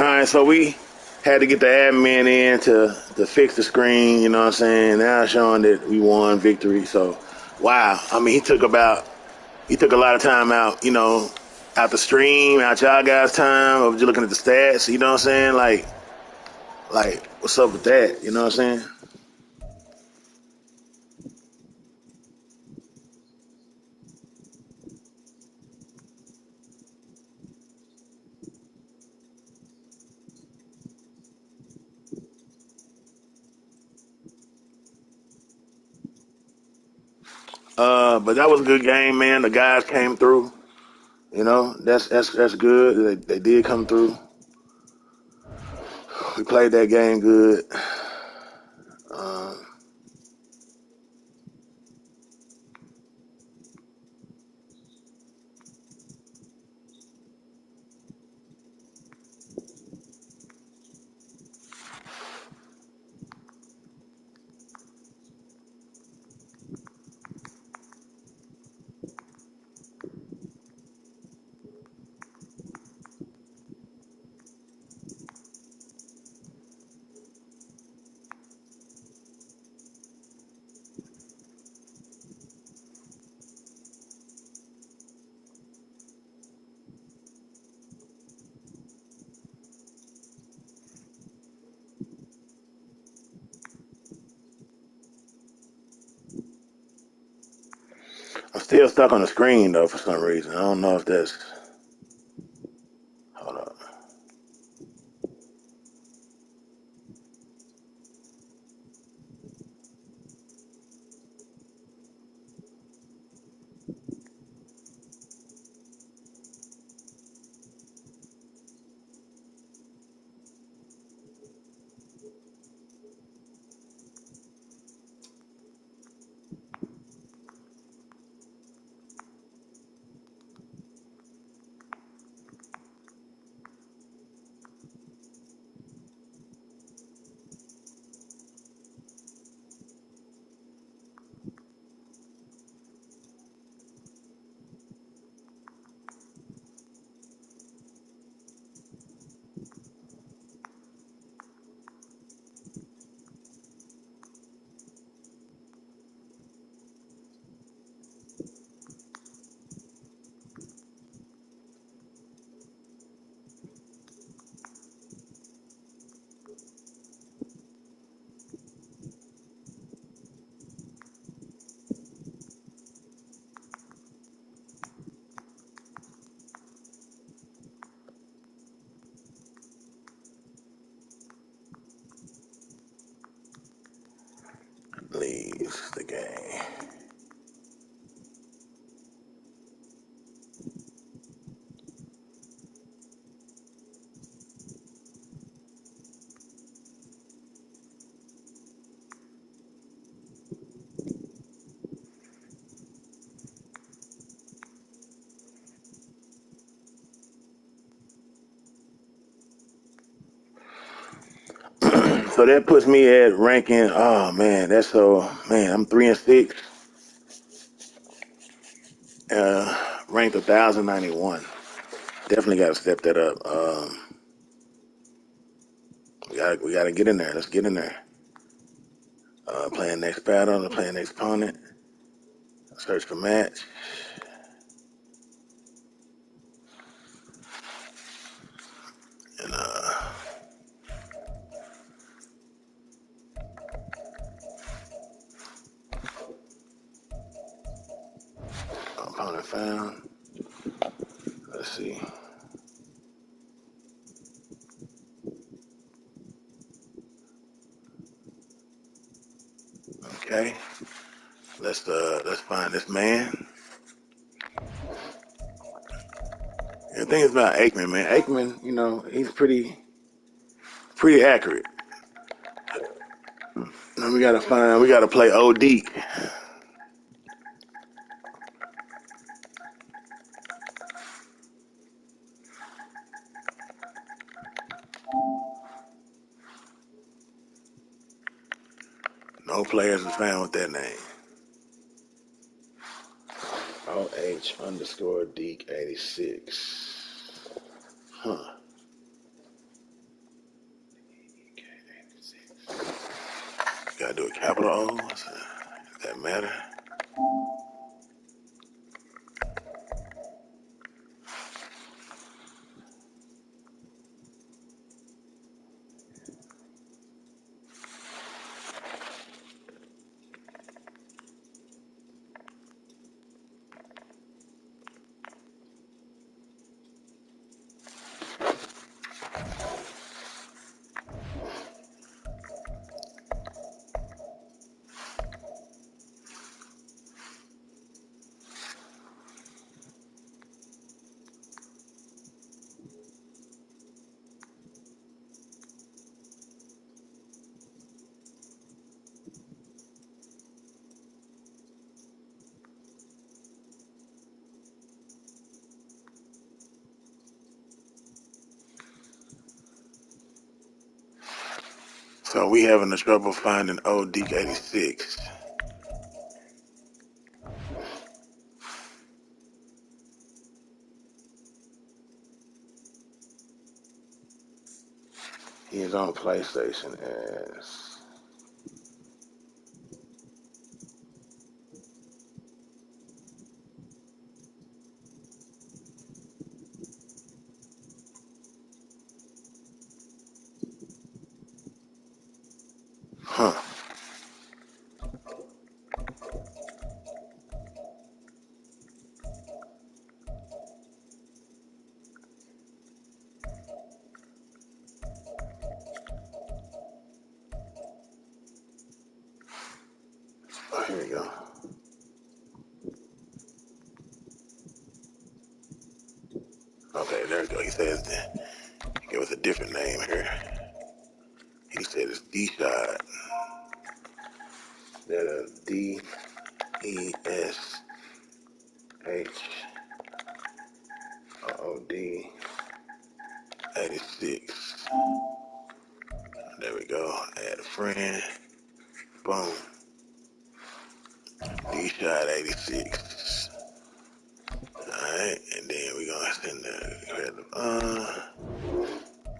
All right, so we had to get the admin in to fix the screen, you know what I'm saying? Now it's showing that we won victory. So, wow. I mean, he took a lot of time out, out the stream, out y'all guys' time of just looking at the stats, you know what I'm saying? Like, what's up with that? You know what I'm saying? But that was a good game, man. The guys came through. That's good. They did come through. We played that game good. Uh, I'm still stuck on the screen though for some reason. I don't know if that's. Hold up. Leaves the game. So that puts me at ranking. Oh man, I'm 3-6. Ranked 1,091. Definitely got to step that up. We got to get in there. Let's get in there. Playing next battle, playing next opponent. Search for match. And opponent found. Let's see. Okay. Let's find this man. The thing is about Aikman, man. Aikman, he's pretty accurate. And we gotta play OD. No players are found with that name. OH_Deke86. Huh. I do a capital O? Does that matter? So we having a trouble finding old Deke 86. He is on PlayStation as huh. Oh, here we go. Okay, there we go. He says that he gave us a different name here. He said it's D-Shot. That DESHOOD 86. There we go. Add a friend. Boom. D-Shot 86. Alright, and then we're gonna send the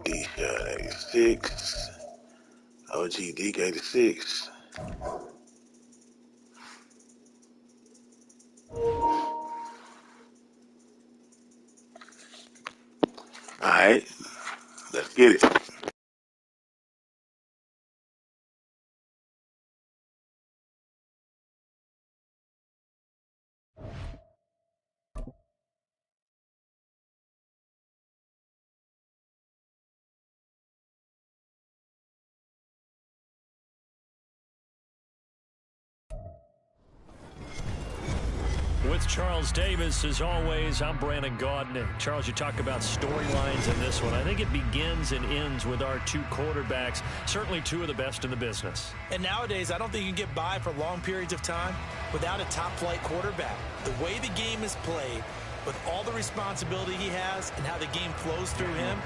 D-Shot 86. OG Deke 86. Alright, let's get it. With Charles Davis, as always, I'm Brandon Gaudin. And Charles, you talk about storylines in this one. I think it begins and ends with our two quarterbacks, certainly two of the best in the business. And nowadays, I don't think you can get by for long periods of time without a top-flight quarterback. The way the game is played, with all the responsibility he has and how the game flows through him,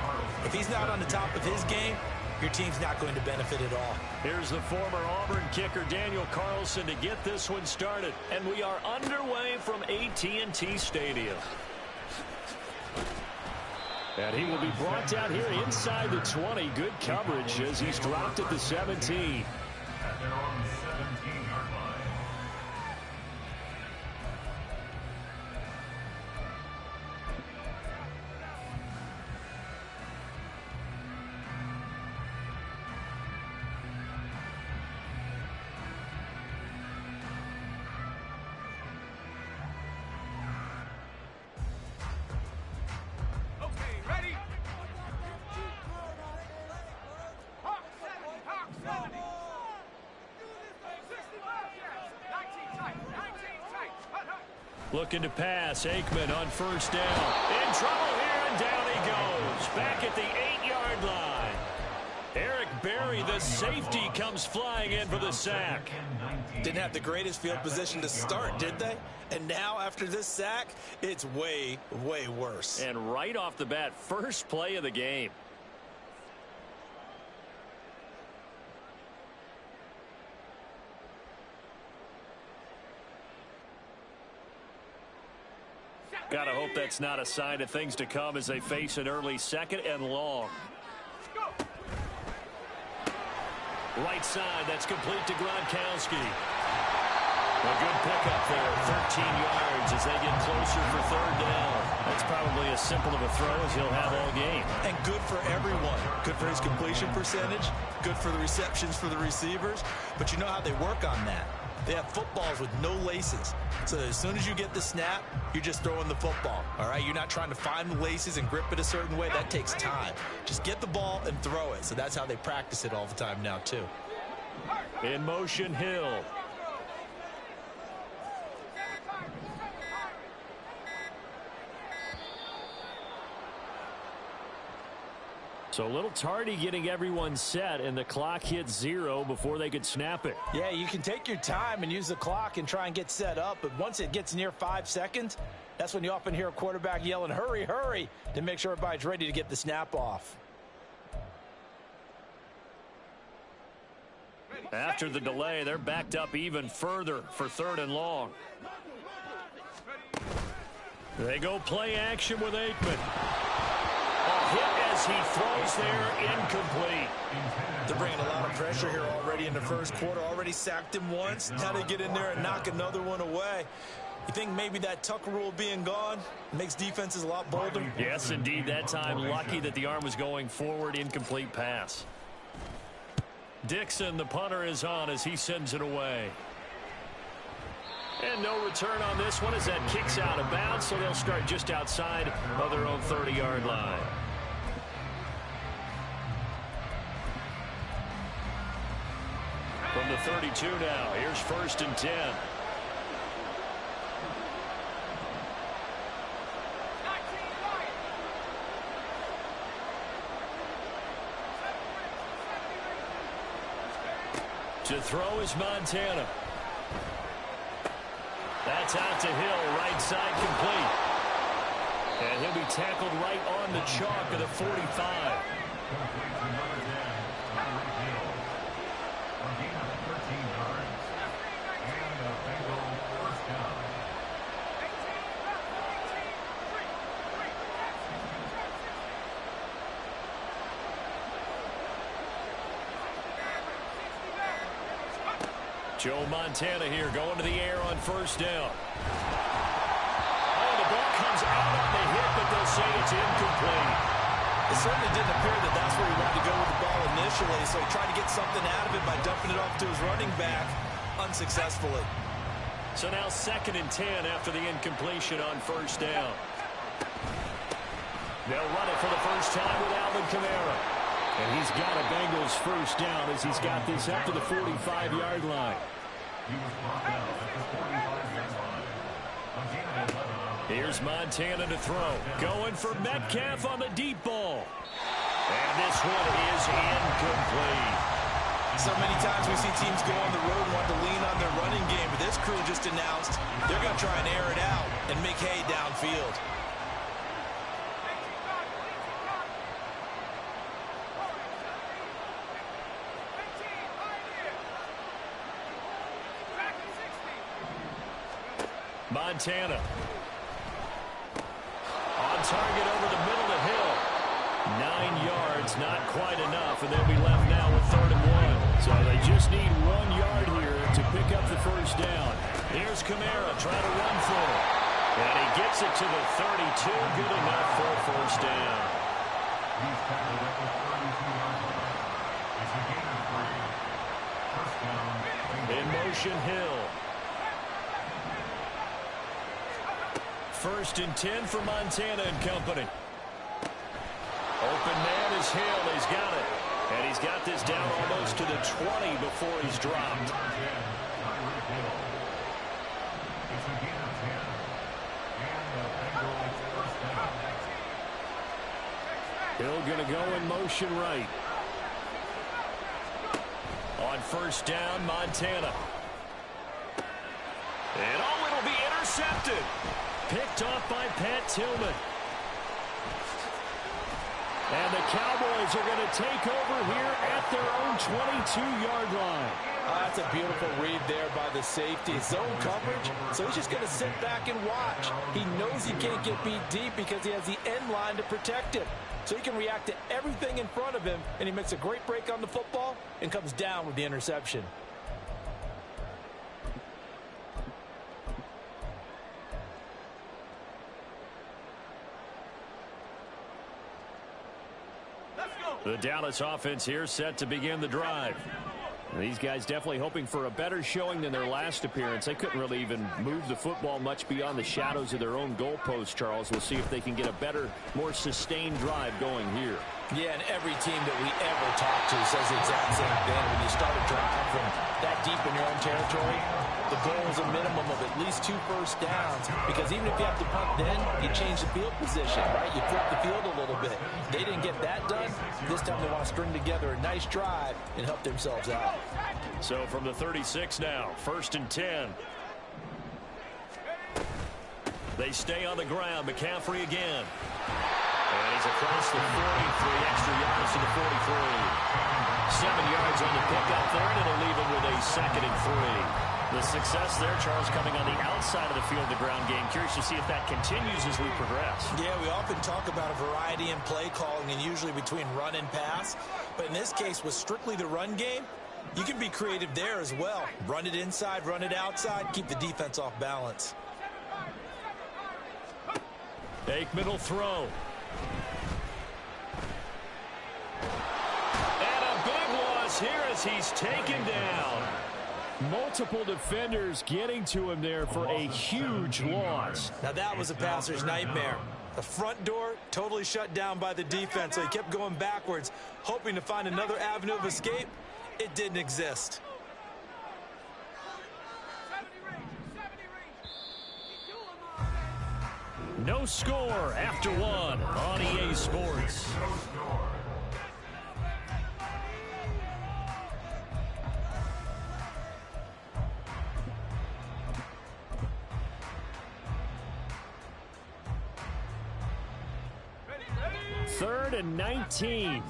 if he's not on the top of his game, your team's not going to benefit at all. Here's the former Auburn kicker, Daniel Carlson, to get this one started. And we are underway from AT&T Stadium. And he will be brought down here inside the 20. Good coverage as he's dropped at the 17. And they're on the 17-yard line. Looking to pass. Aikman on first down. In trouble here, and down he goes. Back at the 8-yard line. Eric Berry, the safety, comes flying in for the sack. Didn't have the greatest field position to start, did they? And now, after this sack, it's way, way worse. And right off the bat, first play of the game. Gotta hope that's not a sign of things to come as they face an early second and long. Right side, that's complete to Gronkowski. A good pickup there, 13 yards as they get closer for third down. That's probably as simple of a throw as he'll have all game. And good for everyone. Good for his completion percentage, good for the receptions for the receivers. But you know how they work on that. They have footballs with no laces. So that as soon as you get the snap, you're just throwing the football. All right, you're not trying to find the laces and grip it a certain way. That takes time. Just get the ball and throw it. So that's how they practice it all the time now, too. In motion, Hill. So a little tardy getting everyone set, and the clock hit 0 before they could snap it. Yeah, you can take your time and use the clock and try and get set up, but once it gets near 5 seconds, that's when you often hear a quarterback yelling, hurry, hurry, to make sure everybody's ready to get the snap off. After the delay, they're backed up even further for 3rd and long. They go play action with Aikman. A hit as he throws there, incomplete. They're bringing a lot of pressure here already in the first quarter. Already sacked him once. Now they get in there and knock another one away. You think maybe that Tucker rule being gone makes defenses a lot bolder? Yes, indeed. That time, lucky that the arm was going forward, incomplete pass. Dixon, the punter, is on as he sends it away. And no return on this one as that kicks out of bounds, so they'll start just outside of their own 30-yard line. From the 32 now, here's 1st and 10. To throw is Montana. That's out to Hill, right side complete. And he'll be tackled right on the chalk of the 45. Joe Montana here going to the air on 1st down. Oh, the ball comes out on the hit, but they'll say it's incomplete. It certainly didn't appear that that's where he wanted to go with the ball initially, so he tried to get something out of it by dumping it off to his running back unsuccessfully. So now 2nd and 10 after the incompletion on 1st down. They'll run it for the first time with Alvin Kamara. And he's got a Bengals 1st down as he's got this up to the 45-yard line. Here's Montana to throw. Going for Metcalf on the deep ball. And this one is incomplete. So many times we see teams go on the road and want to lean on their running game, but this crew just announced they're going to try and air it out and make hay downfield. Montana. On target over the middle to Hill. 9 yards, not quite enough, and they'll be left now with 3rd and 1. So they just need 1 yard here to pick up the 1st down. Here's Kamara trying to run for it. And he gets it to the 32. Good enough for a 1st down. In motion, Hill. 1st and 10 for Montana and company. Open man is Hill. He's got it. And he's got this down almost to the 20 before he's dropped. Hill going to go in motion right. On 1st down, Montana. And oh, it'll be intercepted. Picked off by Pat Tillman. And the Cowboys are going to take over here at their own 22-yard line. That's a beautiful read there by the safety. Zone coverage, so he's just going to sit back and watch. He knows he can't get beat deep because he has the end line to protect him. So he can react to everything in front of him, and he makes a great break on the football and comes down with the interception. The Dallas offense here set to begin the drive. And these guys definitely hoping for a better showing than their last appearance. They couldn't really even move the football much beyond the shadows of their own goalpost, Charles. We'll see if they can get a better, more sustained drive going here. Yeah, and every team that we ever talk to says the exact same thing. When you start a drive from that deep in your own territory, the goal is a minimum of at least 2 first downs, because even if you have to punt then, you change the field position, right? You flip the field a little bit. They didn't get that done. This time they want to string together a nice drive and help themselves out. So from the 36 now, 1st and 10. They stay on the ground. McCaffrey again. And he's across the 40 for the extra yards to the 43. 7 yards on the pickup there, and it'll leave him with a 2nd and 3. The success there, Charles, coming on the outside of the field, the ground game. Curious to see if that continues as we progress. Yeah, we often talk about a variety in play calling and usually between run and pass. But in this case, with strictly the run game, you can be creative there as well. Run it inside, run it outside, keep the defense off balance. Aikman will throw. And a big loss here as he's taken down. Multiple defenders getting to him there for a huge loss. Now that was a passer's nightmare. The front door totally shut down by the defense, so he kept going backwards, hoping to find another avenue of escape. It didn't exist. No score after 1 on EA Sports. Third and 19.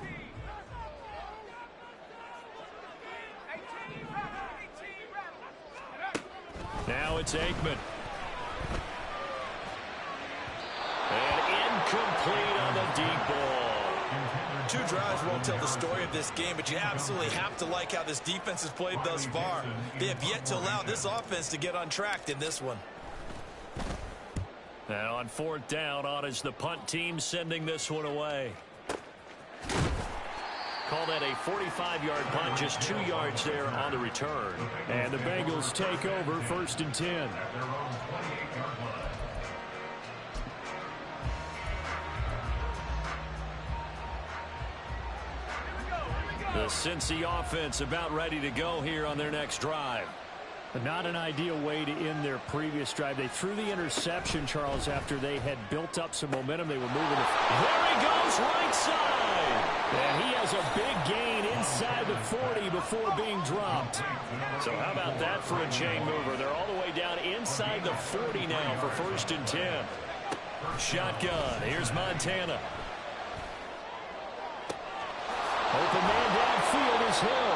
Now it's Aikman. And incomplete on the deep ball. 2 drives won't tell the story of this game, but you absolutely have to like how this defense has played thus far. They have yet to allow this offense to get untracked in this one. Now on 4th down, on is the punt team sending this one away. Call that a 45-yard punt, just 2 yards there on the return. And the Bengals take over 1st and 10. The Cincy offense about ready to go here on their next drive. But not an ideal way to end their previous drive. They threw the interception, Charles, after they had built up some momentum. They were moving. There he goes, right side. And he has a big gain inside the 40 before being dropped. So how about that for a chain mover? They're all the way down inside the 40 now for 1st and 10. Shotgun. Here's Montana. Open man downfield is Hill.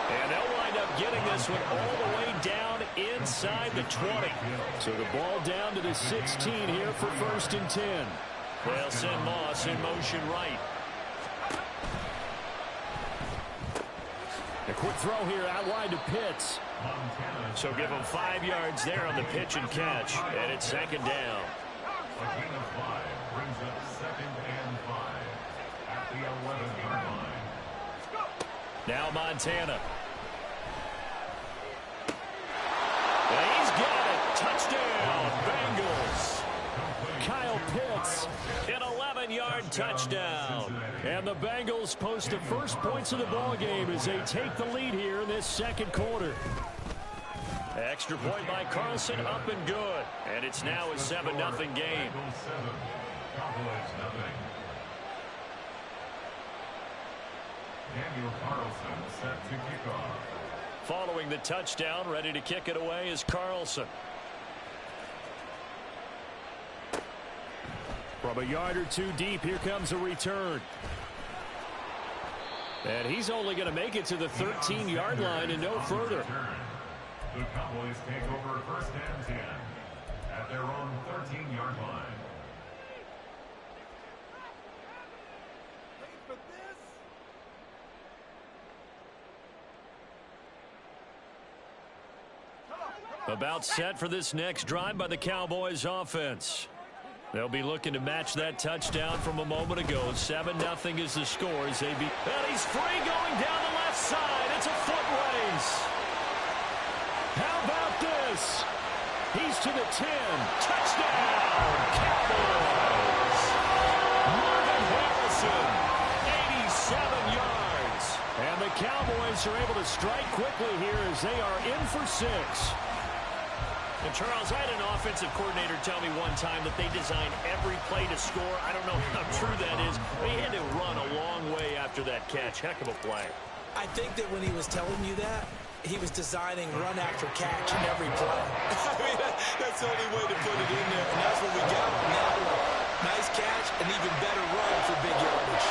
And they'll wind up getting this one all the way down inside the 20. So the ball down to the 16 here for 1st and 10. They'll send Moss in motion right. A quick throw here out wide to Pitts. So give him 5 yards there on the pitch and catch. And it's 2nd down. A gain of 5 brings up 2nd and 5 at the 11-yard line. Now Montana. And he's got it. Touchdown, Bengals. Kyle Pitts, an 11-yard touchdown. And the Bengals post the first points of the ball game as they take the lead here in this 2nd quarter. Extra point by Carlson, up and good. And it's now a 7-0 game. Cowboys nothing. Daniel Carlson set to kick off. Following the touchdown, ready to kick it away is Carlson. From a yard or two deep, here comes a return. And he's only going to make it to the 13-yard line and no further. The Cowboys take over first and 10 at their own 13-yard line. About set for this next drive by the Cowboys offense. They'll be looking to match that touchdown from a moment ago. 7-0 is the score as they beat. And he's free going down the left side. It's a foot race. How about this? He's to the 10. Touchdown, Cowboys. Marvin Harrison, 87 yards. And the Cowboys are able to strike quickly here as they are in for 6. And Charles, I had an offensive coordinator tell me one time that they design every play to score. I don't know how true that is, but he had to run a long way after that catch. Heck of a play. I think that when he was telling you that, he was designing run after catch in every play. I mean, that's the only way to put it in there, and that's what we got on that one. Nice catch, an even better run for big yardage.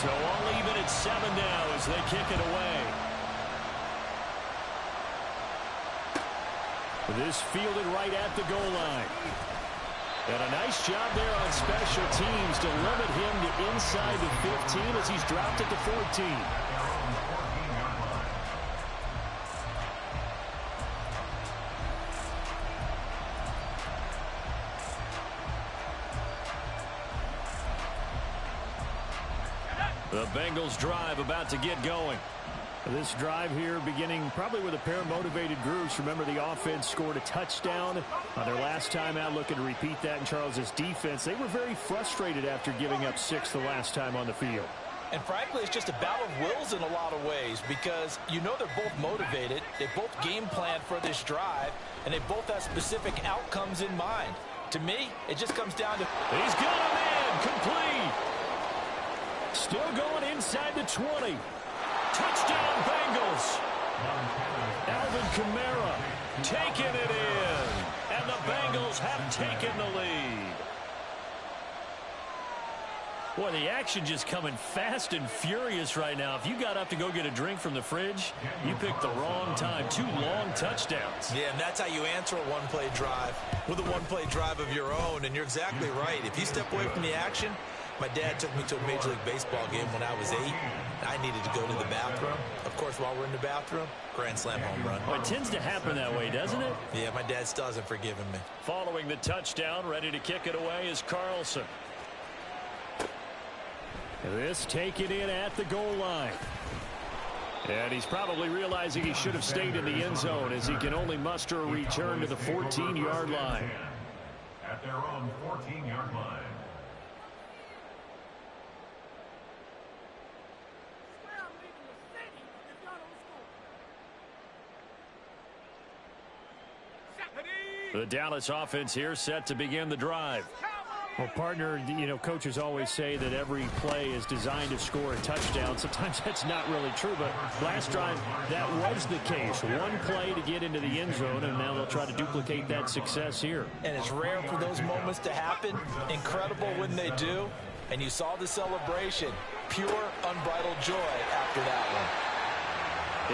So all even at 7 now as they kick it away. This fielded right at the goal line. And a nice job there on special teams to limit him to inside the 15 as he's dropped at the 14. The Bengals drive about to get going. This drive here beginning probably with a pair of motivated groups. Remember, the offense scored a touchdown on their last time out, looking to repeat that in Charles's defense. They were very frustrated after giving up 6 the last time on the field. And frankly, it's just a battle of wills in a lot of ways because you know they're both motivated. They both game plan for this drive, and they both have specific outcomes in mind. To me, it just comes down to... He's got a man complete. Still going inside the 20. Touchdown, Bengals. Alvin Kamara taking it in. And the Bengals have taken the lead. Boy, the action just coming fast and furious right now. If you got up to go get a drink from the fridge, you picked the wrong time. 2 long touchdowns. Yeah, and that's how you answer a one-play drive with a one-play drive of your own. And you're exactly right. If you step away from the action, my dad took me to a Major League Baseball game when I was 8. I needed to go to the bathroom. Of course, while we're in the bathroom, grand slam home run. Well, it tends to happen that way, doesn't it? Yeah, my dad still hasn't forgiven me. Following the touchdown, ready to kick it away is Carlson. This taken in at the goal line. And he's probably realizing he should have stayed in the end zone as he can only muster a return to the 14-yard line. At their own 14-yard line. The Dallas offense here set to begin the drive. Well, partner, you know, coaches always say that every play is designed to score a touchdown. Sometimes that's not really true, but last drive, that was the case. One play to get into the end zone, and now they'll try to duplicate that success here. And it's rare for those moments to happen. Incredible when they do. And you saw the celebration. Pure, unbridled joy after that one.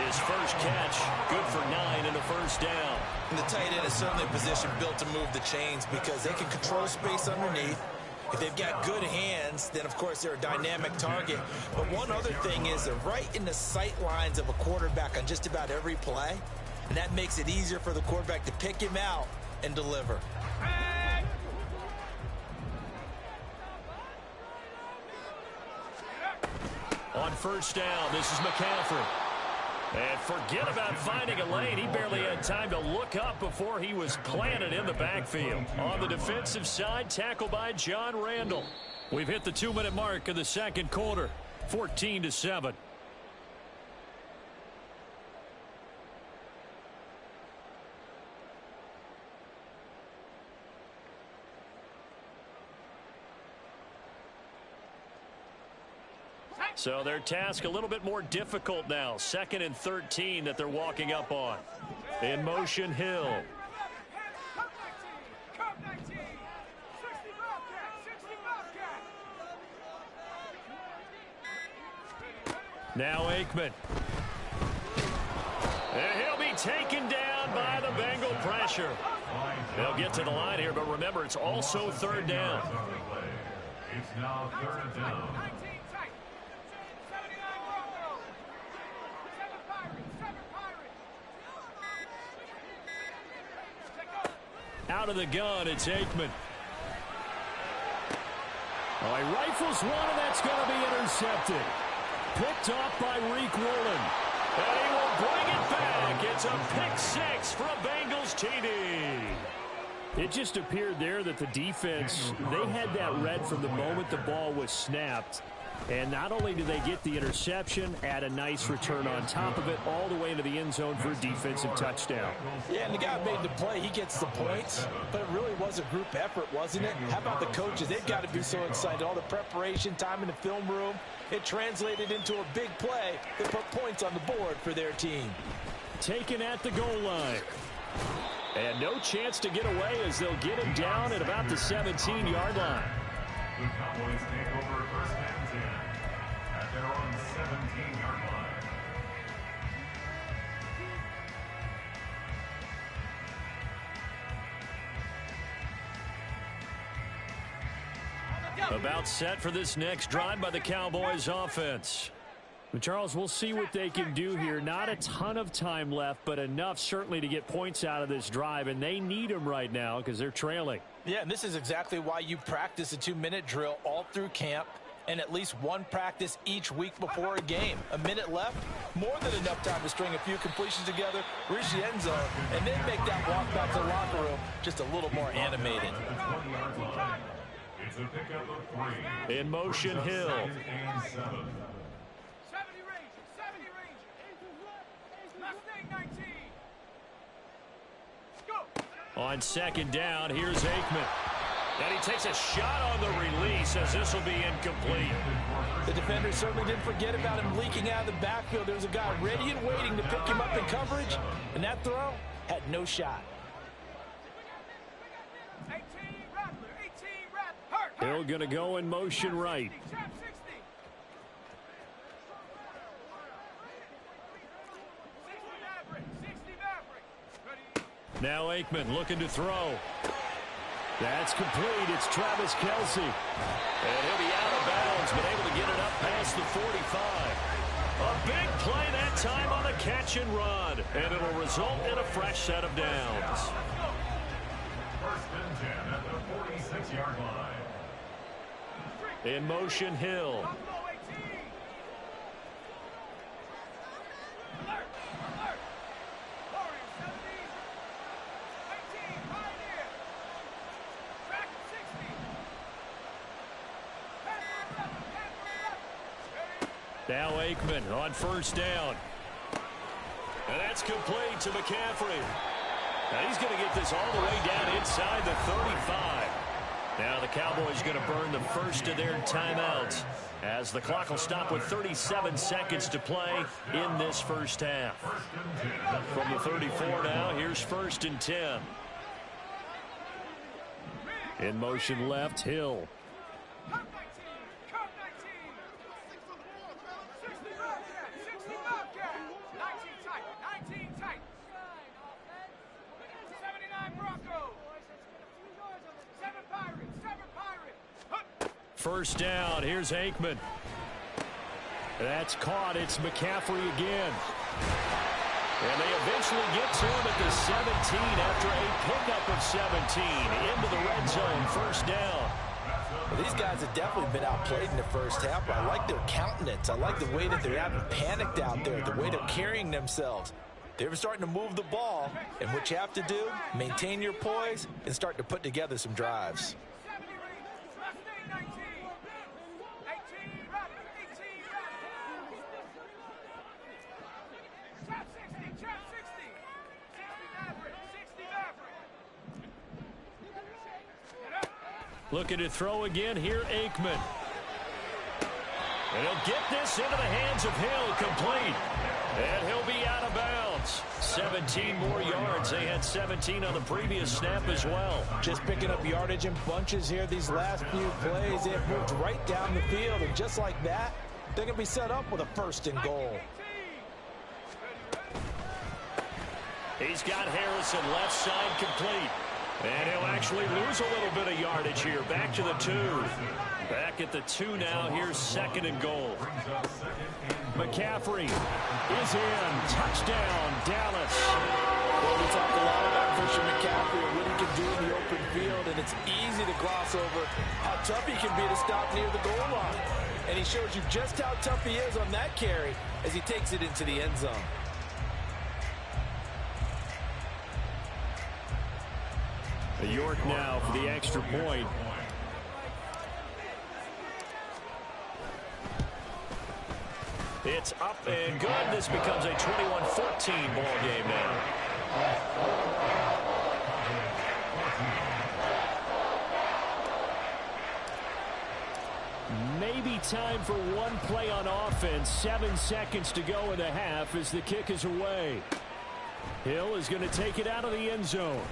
His first catch, good for 9 and a first down. And the tight end is certainly a position built to move the chains because they can control space underneath. If they've got good hands, then, of course, they're a dynamic target. But one other thing is they're right in the sight lines of a quarterback on just about every play. And that makes it easier for the quarterback to pick him out and deliver. On first down, this is McCaffrey. And forget about finding a lane. He barely had time to look up before he was planted in the backfield. On the defensive side, tackled by John Randall. We've hit the 2-minute mark of the second quarter, 14-7. So their task a little bit more difficult now. 2nd and 13 that they're walking up on. In motion, Hill. Now Aikman. And he'll be taken down by the Bengal pressure. They'll get to the line here, but remember, it's also 3rd down. It's now 3rd down. Out of the gun, it's Aikman. Oh, he rifles one, and that's going to be intercepted. Picked off by Reek Woolen. And he will bring it back. It's a pick 6 for a Bengals TD. It just appeared there that the defense, they had that read from the moment the ball was snapped. And not only do they get the interception, add a nice return on top of it, all the way into the end zone for a defensive touchdown. Yeah, and the guy made the play. He gets the points, but it really was a group effort, wasn't it? How about the coaches? They've got to be so excited. All the preparation, time in the film room, it translated into a big play that put points on the board for their team. Taken at the goal line. And no chance to get away as they'll get him down at about the 17-yard line. The Cowboys take over 1st and 10 at their own 17-yard line. About set for this next drive by the Cowboys offense. Charles, we'll see what they can do here. Not a ton of time left, but enough certainly to get points out of this drive, and they need them right now because they're trailing. Yeah, and this is exactly why you practice a 2-minute drill all through camp and at least one practice each week before a game. A minute left, more than enough time to string a few completions together, reach the end zone, and then make that walk back to the locker room just a little more animated. It's a pickup of 3. In motion, Hill. 2nd and 7. 70 range, 70 range. Mustang 19. Go. On 2nd down, here's Aikman. And he takes a shot on the release as this will be incomplete. The defender certainly didn't forget about him leaking out of the backfield. There was a guy ready and waiting to pick him up in coverage, and that throw had no shot. 18 Rattler, 18 Rattler. Hill going to go in motion right. Now Aikman looking to throw. That's complete. It's Travis Kelce. And he'll be out of bounds, but able to get it up past the 45. A big play that time on a catch and run. And it'll result in a fresh set of downs. 1st and 10 at the 46-yard line. In motion, Hill. Now Aikman on 1st down. And that's complete to McCaffrey. Now he's going to get this all the way down inside the 35. Now the Cowboys going to burn the first of their timeouts as the clock will stop with 37 seconds to play in this first half. From the 34 now, here's 1st and 10. In motion left, Hill. First down, here's Aikman. That's caught, it's McCaffrey again. And they eventually get to him at the 17 after a pickup of 17 into the red zone, 1st down. Well, these guys have definitely been outplayed in the first half, but I like their countenance. I like the way that they haven't panicked out there, the way they're carrying themselves. They're starting to move the ball, and what you have to do, maintain your poise and start to put together some drives. Looking to throw again here, Aikman. And he'll get this into the hands of Hill, complete. And he'll be out of bounds. 17 more yards. They had 17 on the previous snap as well. Just picking up yardage in bunches here these last few plays. They have moved right down the field, and just like that, they're going to be set up with a 1st and goal. He's got Harrison left side complete. And he'll actually lose a little bit of yardage here. Back to the 2. Back at the 2 now. Here's 2nd and goal. McCaffrey is in. Touchdown, Dallas. Well, we talk a lot about Christian McCaffrey and what he can do in the open field, and it's easy to gloss over how tough he can be to stop near the goal line. And he shows you just how tough he is on that carry as he takes it into the end zone. York now for the extra point. It's up and good. This becomes a 21-14 ball game now. Maybe time for one play on offense. 7 seconds to go in the half as the kick is away. Hill is going to take it out of the end zone.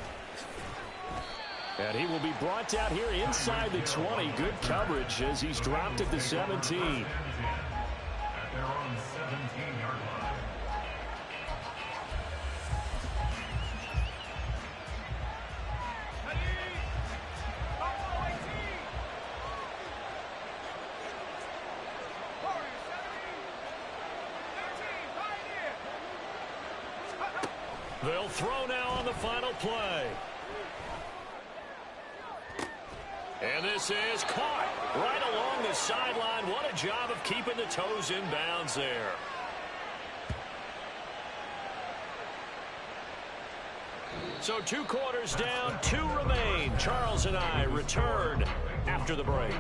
And he will be brought down here inside the 20. Good coverage as he's dropped at the 17. At their own 17-yard line. They'll throw now on the final play. And this is caught right along the sideline. What a job of keeping the toes in bounds there. So 2 quarters down, 2 remain. Charles and I return after the break.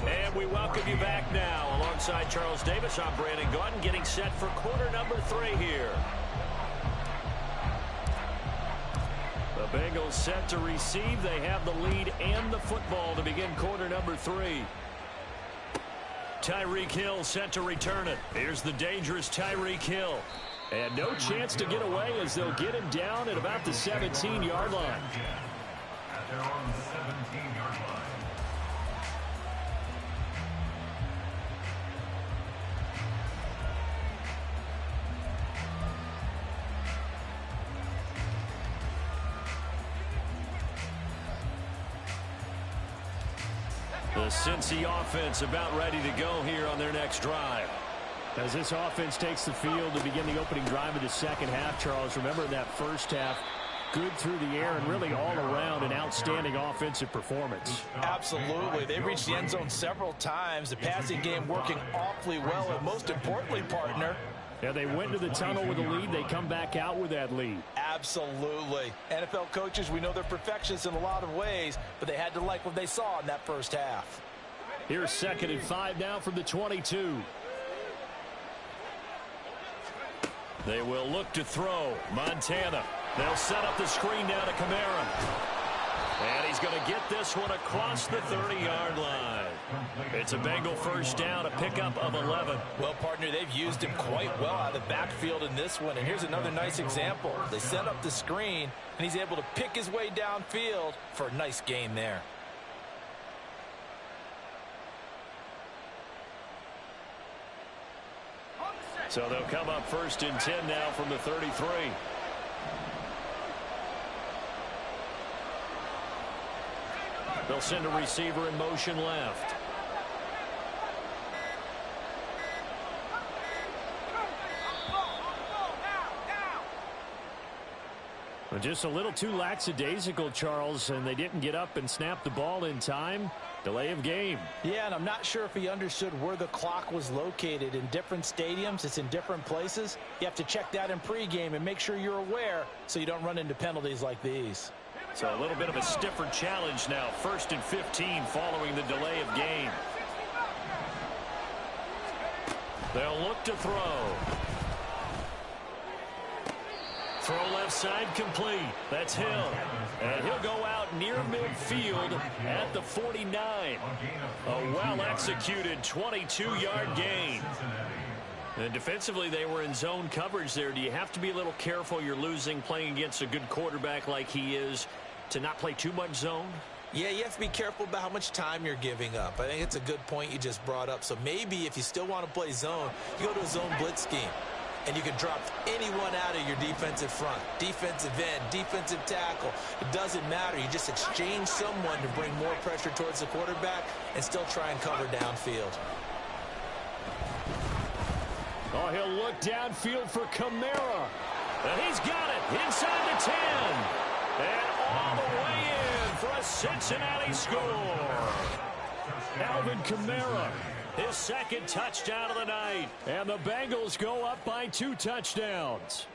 And we welcome you back now. Alongside Charles Davis, I'm Brandon Gaudin, getting set for quarter number 3 here. The Bengals set to receive. They have the lead and the football to begin quarter number 3. Tyreek Hill set to return it. Here's the dangerous Tyreek Hill. And no chance to get away as they'll get him down at about the 17-yard line. At their own 17-yard line. The Cincy offense about ready to go here on their next drive. As this offense takes the field to begin the opening drive of the second half, Charles, remember in that first half, good through the air and really all around an outstanding offensive performance. Absolutely. They reached the end zone several times. The passing game working awfully well, and most importantly, partner, yeah, they went to the tunnel with a lead. They come back out with that lead. absolutely. NFL coaches, we know they're perfectionists in a lot of ways, but they had to like what they saw in that first half. Here's 2nd and 5 now from the 22. They will look to throw. Montana. They'll set up the screen down to Kamara. And he's going to get this one across the 30-yard line. It's a Bengal first down, a pickup of 11. Well, partner, they've used him quite well out of the backfield in this one. And here's another nice example. They set up the screen, and he's able to pick his way downfield for a nice gain there. So they'll come up 1st and 10 now from the 33. They'll send a receiver in motion left. Well, just a little too lackadaisical, Charles, and they didn't get up and snap the ball in time. Delay of game. Yeah, and I'm not sure if he understood where the clock was located. In different stadiums, it's in different places. You have to check that in pregame and make sure you're aware so you don't run into penalties like these. So a little bit of a stiffer challenge now. 1st and 15 following the delay of game. They'll look to throw. Throw left side complete. That's Hill. And he'll go out near midfield at the 49. A well-executed 22-yard gain. And defensively, they were in zone coverage there. Do you have to be a little careful you're losing playing against a good quarterback like he is to not play too much zone? Yeah, you have to be careful about how much time you're giving up. I think it's a good point you just brought up. So maybe if you still want to play zone, you go to a zone blitz scheme. And you can drop anyone out of your defensive front, defensive end, defensive tackle. It doesn't matter. You just exchange someone to bring more pressure towards the quarterback and still try and cover downfield. Oh, he'll look downfield for Kamara. And he's got it inside the 10. And all the way in for a Cincinnati score. Alvin Kamara. His second touchdown of the night. And the Bengals go up by 2 touchdowns.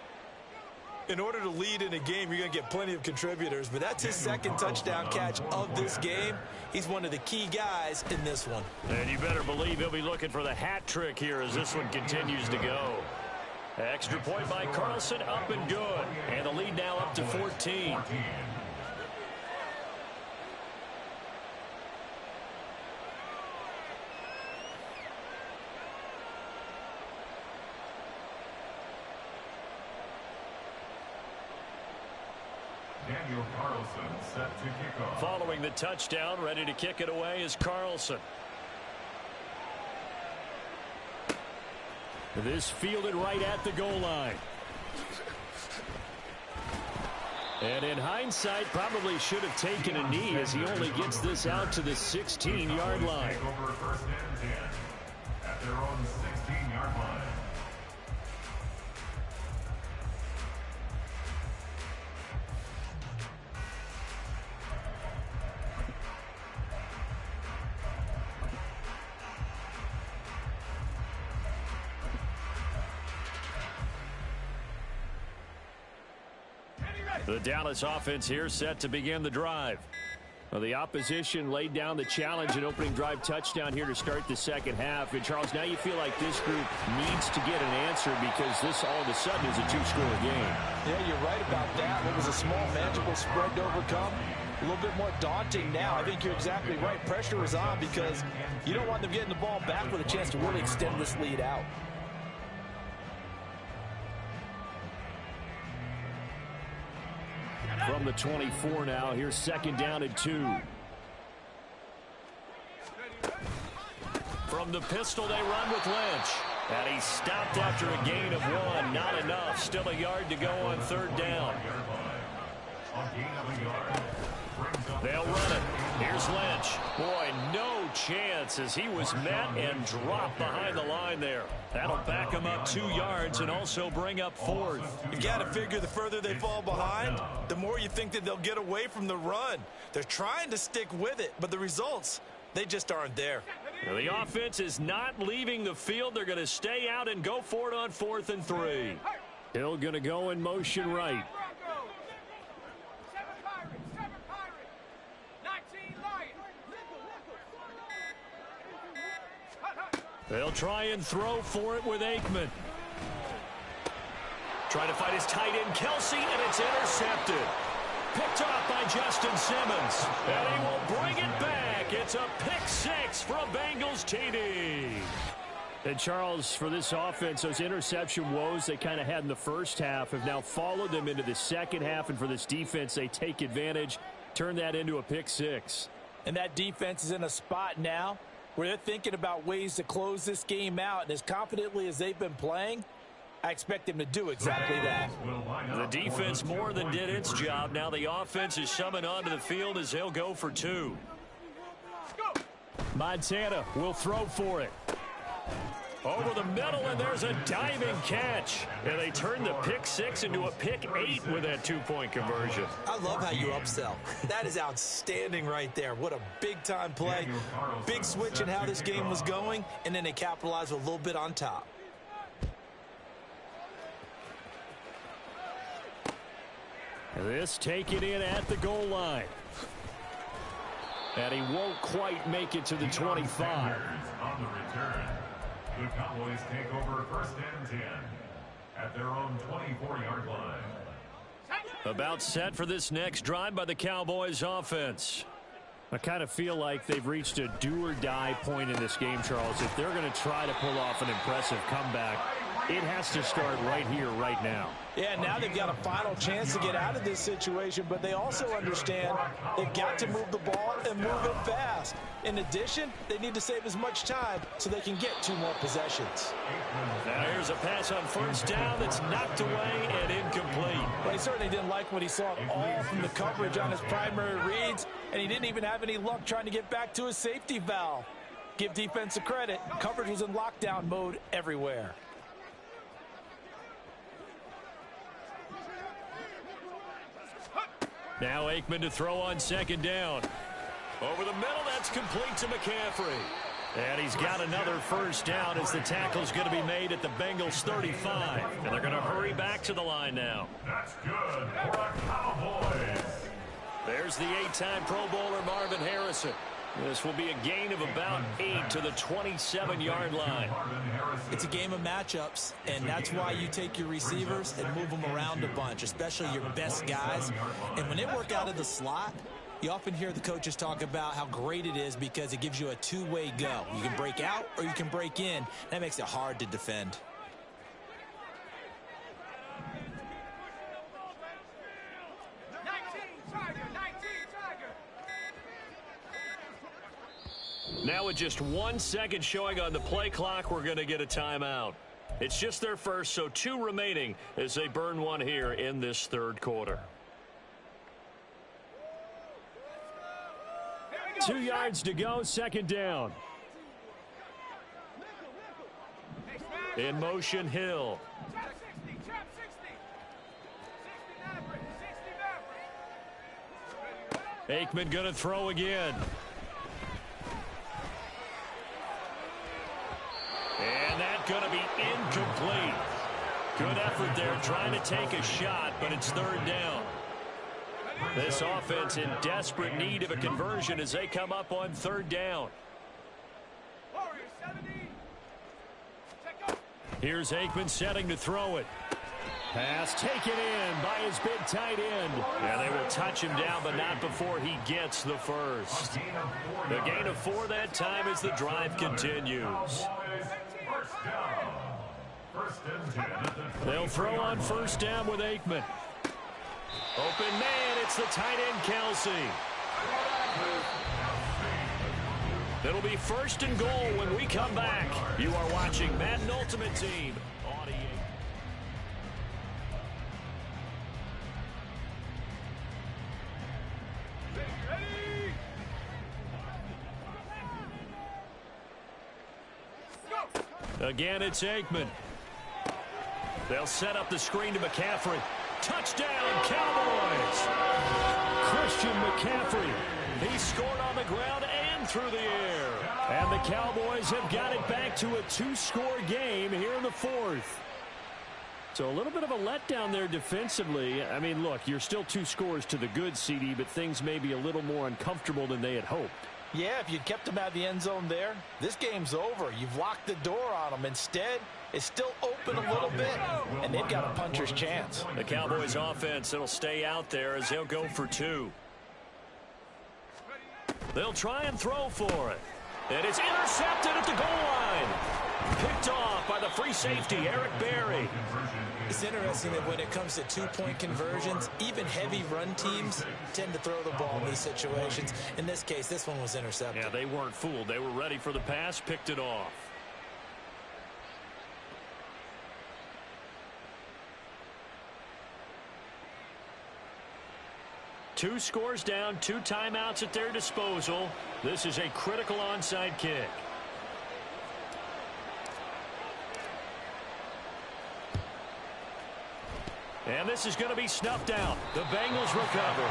In order to lead in a game, you're going to get plenty of contributors, but that's his second touchdown catch of this game. He's one of the key guys in this one. And you better believe he'll be looking for the hat trick here as this one continues to go. Extra point by Carlson, up and good. And the lead now up to 14. Daniel Carlson set to kick off. Following the touchdown, ready to kick it away is Carlson. This fielded right at the goal line. And in hindsight, probably should have taken a knee as he only gets this out to the 16-yard line. Take over first and 10 at their own 16-yard line. The Dallas offense here set to begin the drive. Well, the opposition laid down the challenge and opening drive touchdown here to start the second half. And, Charles, now you feel like this group needs to get an answer because this all of a sudden is a 2-score game. Yeah, you're right about that. What was a small, manageable spread to overcome, a little bit more daunting now. I think you're exactly right. Pressure is on because you don't want them getting the ball back with a chance to really extend this lead out. From the 24 now, here's second down and 2. From the pistol, they run with Lynch. And he stopped after a gain of 1. Not enough. Still a yard to go on third down. They'll run it. Here's Lynch. Boy, no chance as he was met and dropped behind the line there. That'll back him up 2 yards and also bring up 4th. You got to figure the further they fall behind, the more you think that they'll get away from the run. They're trying to stick with it, but the results, they just aren't there. The offense is not leaving the field. They're going to stay out and go for it on 4th and 3. Hill going to go in motion right. They'll try and throw for it with Aikman. Trying to find his tight end, Kelsey, and it's intercepted. Picked off by Justin Simmons. And he will bring it back. It's a pick 6 for a Bengals TD. And, Charles, for this offense, those interception woes they kind of had in the first half have now followed them into the second half. And for this defense, they take advantage, turn that into a pick 6. And that defense is in a spot now where they're thinking about ways to close this game out. And as confidently as they've been playing, I expect them to do exactly that. The defense more than did its job. Now the offense is summoned onto the field as they'll go for 2. Montana will throw for it. Over the middle, and there's a diving catch. And they turn the pick 6 into a pick 8 with that 2-point conversion. I love how you upsell. That is outstanding right there. What a big-time play. Big switch in how this game was going, and then they capitalized with a little bit on top. This taken in at the goal line. And he won't quite make it to the 25. On the return, the Cowboys take over first and 10 at their own 24-yard line. About set for this next drive by the Cowboys offense. I kind of feel like they've reached a do-or-die point in this game, Charles. If they're going to try to pull off an impressive comeback, it has to start right here, right now. Yeah, now they've got a final chance to get out of this situation, but they also understand they've got to move the ball and move it fast. In addition, they need to save as much time so they can get 2 more possessions. Now here's a pass on first down that's knocked away and incomplete. Well, he certainly didn't like what he saw at all from the coverage on his primary reads, and he didn't even have any luck trying to get back to his safety valve. Give defense a credit. Coverage was in lockdown mode everywhere. Now Aikman to throw on second down. Over the middle, that's complete to McCaffrey. And he's got another first down as the tackle's going to be made at the Bengals 35. And they're going to hurry back to the line now. That's good for the Cowboys. There's the 8-time Pro Bowler Marvin Harrison. This will be a gain of about 8 to the 27-yard line. It's a game of matchups, and that's why you take your receivers and move them around a bunch, especially your best guys. And when they work out of the slot, you often hear the coaches talk about how great it is because it gives you a two-way go. You can break out or you can break in. That makes it hard to defend. Now with just 1 second showing on the play clock, we're going to get a timeout. It's just their first, so 2 remaining as they burn one here in this third quarter. 2 yards to go, second down. In motion, Hill. Aikman going to throw again. And that's going to be incomplete. Good effort there trying to take a shot, but it's third down. This offense in desperate need of a conversion as they come up on third down. Here's Aikman setting to throw it. Pass taken in by his big tight end. Yeah, they will touch him down, but not before he gets the first. The gain of 4 that time as the drive continues. They'll throw on first down with Aikman. Open man, it's the tight end, Kelsey. It'll be first and goal when we come back. You are watching Madden Ultimate Team. Again, it's Aikman. They'll set up the screen to McCaffrey. Touchdown, Cowboys! Christian McCaffrey. He scored on the ground and through the air. And the Cowboys have got it back to a 2-score game here in the fourth. So a little bit of a letdown there defensively. I mean, look, you're still 2 scores to the good, CD, but things may be a little more uncomfortable than they had hoped. Yeah, if you'd kept them out of the end zone there, this game's over. You've locked the door on them. Instead, it's still open a little bit, and they've got a puncher's chance. The Cowboys offense, it'll stay out there as they'll go for 2. They'll try and throw for it. And it's intercepted at the goal line. Picked off by the free safety, Eric Berry. It's interesting that when it comes to 2-point conversions, even heavy run teams tend to throw the ball in these situations. In this case, this one was intercepted. Yeah, they weren't fooled. They were ready for the pass, picked it off. Two scores down, 2 timeouts at their disposal. This is a critical onside kick. And this is going to be snuffed out. The Bengals recover.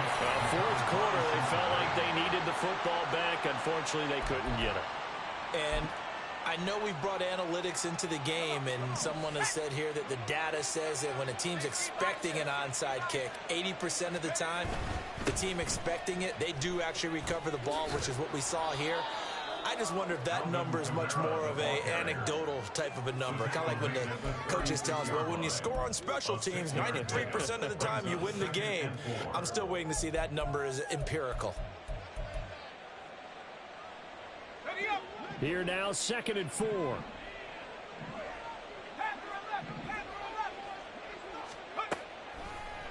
Fourth quarter, they felt like they needed the football back. Unfortunately, they couldn't get it. And I know we've brought analytics into the game, and someone has said here that the data says that when a team's expecting an onside kick, 80% of the time, the team expecting it, they do actually recover the ball, which is what we saw here. I just wonder if that number is much more of a anecdotal type of a number. Kind of like when the coaches tell us, well, when you score on special teams, 93% of the time you win the game. I'm still waiting to see that number is empirical. Here now, 2nd and 4.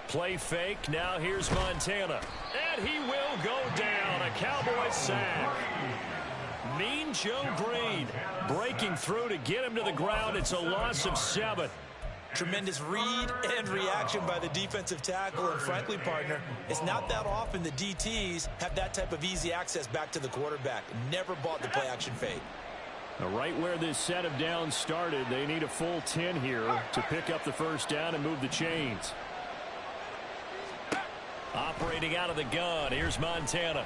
Play fake. Now here's Montana. And he will go down. A Cowboys sack. Mean Joe Green breaking through to get him to the ground. It's a loss of 7. Tremendous read and reaction by the defensive tackle. And frankly, partner, it's not that often the DTs have that type of easy access back to the quarterback. Never bought the play action fake. Now, right where this set of downs started, they need a full 10 here to pick up the first down and move the chains. Operating out of the gun, here's Montana.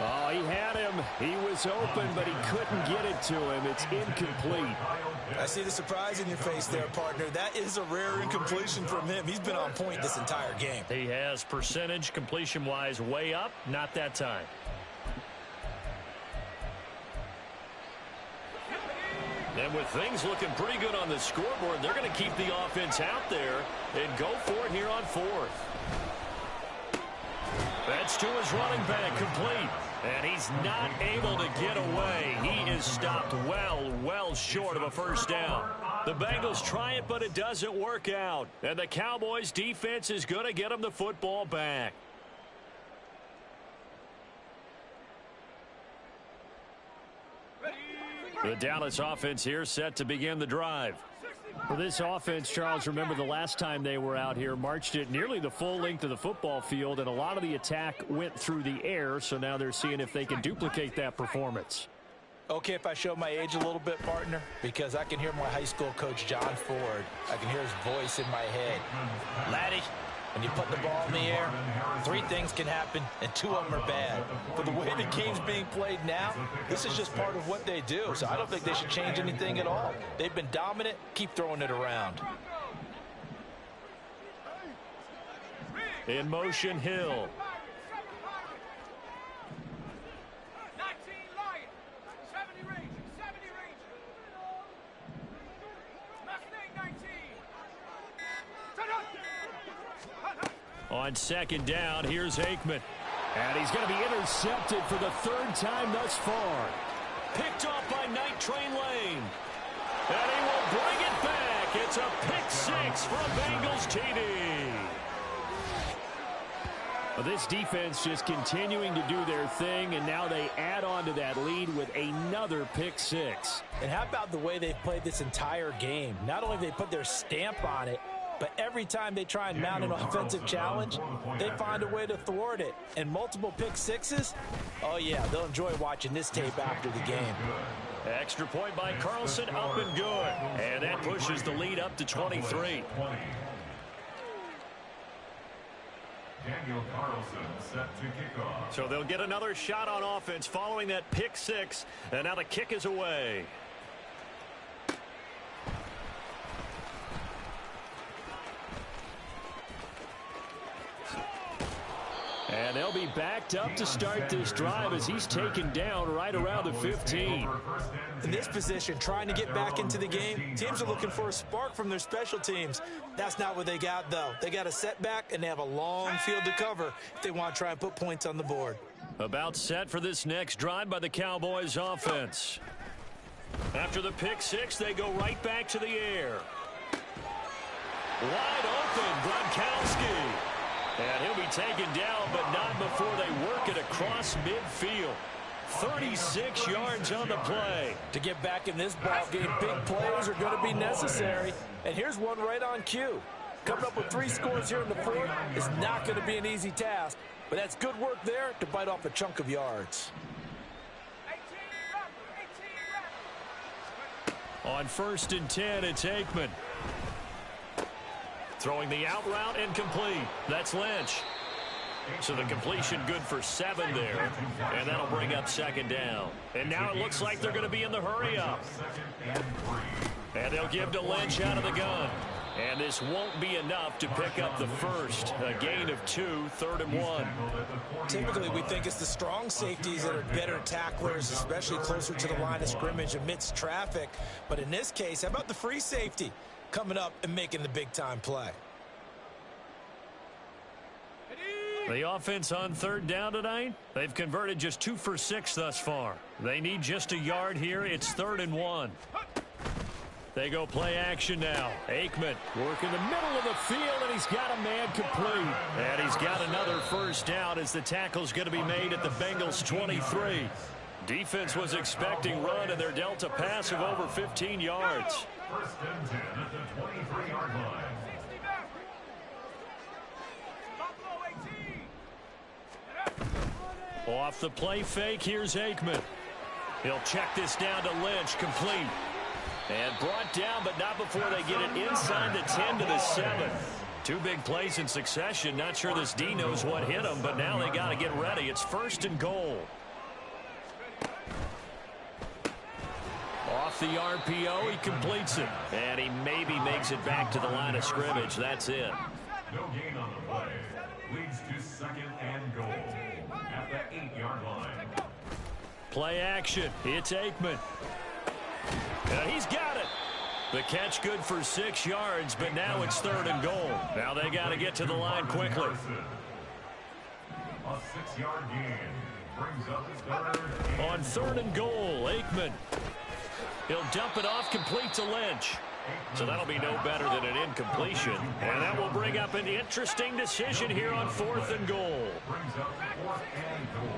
Oh, he had him. He was open, but he couldn't get it to him. It's incomplete. I see the surprise in your face there, partner. That is a rare incompletion from him. He's been on point this entire game. He has percentage completion-wise way up. Not that time. And with things looking pretty good on the scoreboard, they're going to keep the offense out there and go for it here on 4th. That's to his running back, complete. And he's not able to get away. He is stopped well short of a first down. The Bengals try it, but it doesn't work out. And the Cowboys defense is going to get them the football back. The Dallas offense here set to begin the drive. For this offense, Charles, remember the last time they were out here, marched it nearly the full length of the football field, and a lot of the attack went through the air, so now they're seeing if they can duplicate that performance. Okay, if I show my age a little bit, partner, because I can hear my high school coach, John Ford. I can hear his voice in my head. Laddie, when you put the ball in the air, 3 things can happen, and 2 of them are bad. But the way the game's being played now, this is just part of what they do. So I don't think they should change anything at all. They've been dominant. Keep throwing it around. In motion, Hill. On 2nd down, here's Aikman. And he's going to be intercepted for the 3rd time thus far. Picked off by Night Train Lane. And he will bring it back. It's a pick 6 from Bengals TD. Well, this defense just continuing to do their thing, and now they add on to that lead with another pick 6. And how about the way they've played this entire game? Not only have they put their stamp on it, but every time they try and mount an offensive challenge, they find a way to thwart it. And multiple pick 6s, oh yeah, they'll enjoy watching this tape after the game. Extra point by Carlson, up and good. And that pushes the lead up to 23. Daniel Carlson set to kick off. So they'll get another shot on offense following that pick 6. And now the kick is away. And they'll be backed up to start this drive as he's taken down right around the 15. In this position, trying to get back into the game, teams are looking for a spark from their special teams. That's not what they got, though. They got a setback, and they have a long field to cover if they want to try and put points on the board. About set for this next drive by the Cowboys offense. After the pick 6, they go right back to the air. Wide open, Gronkowski. And he'll be taken down, but not before they work it across midfield. 36 yards on the play. To get back in this ball game, big plays are going to be necessary. And here's one right on cue. Coming up with 3 scores here in the 4th is not going to be an easy task, but that's good work there to bite off a chunk of yards. On 1st and 10, it's Aikman. Throwing the out route incomplete. That's Lynch. So the completion good for 7 there. And that'll bring up 2nd down. And now it looks like they're going to be in the hurry up. And they'll give to Lynch out of the gun. And this won't be enough to pick up the first. A gain of 2, 3rd and 1. Typically, we think it's the strong safeties that are better tacklers, especially closer to the line of scrimmage amidst traffic. But in this case, how about the free safety coming up and making the big-time play? The offense on 3rd down tonight, they've converted just 2 for 6 thus far. They need just a yard here. It's 3rd and 1. They go play action now. Aikman working the middle of the field, and he's got a man complete. And he's got another first down as the tackle's going to be made at the Bengals' 23. Defense was expecting run, and they're dealt a pass of over 15 yards. 1st and 10 at the 23-yard line. Off the play fake, here's Aikman. He'll check this down to Lynch, complete. And brought down, but not before they get it inside the 10 to the 7. 2 big plays in succession. Not sure this D knows what hit him, but now they got to get ready. It's 1st and goal. Off the RPO, he completes it. And he maybe makes it back to the line of scrimmage. That's it. No gain on the play. Leads to 2nd and goal at the 8-yard line. Play action. It's Aikman. And he's got it. The catch good for 6 yards, but now it's 3rd and goal. Now they got to get to the line quickly. A 6-yard gain brings up 3rd. On 3rd and goal, Aikman. He'll dump it off, complete to Lynch. So that'll be no better than an incompletion. And that will bring up an interesting decision here on 4th and goal. Brings up 4th and goal.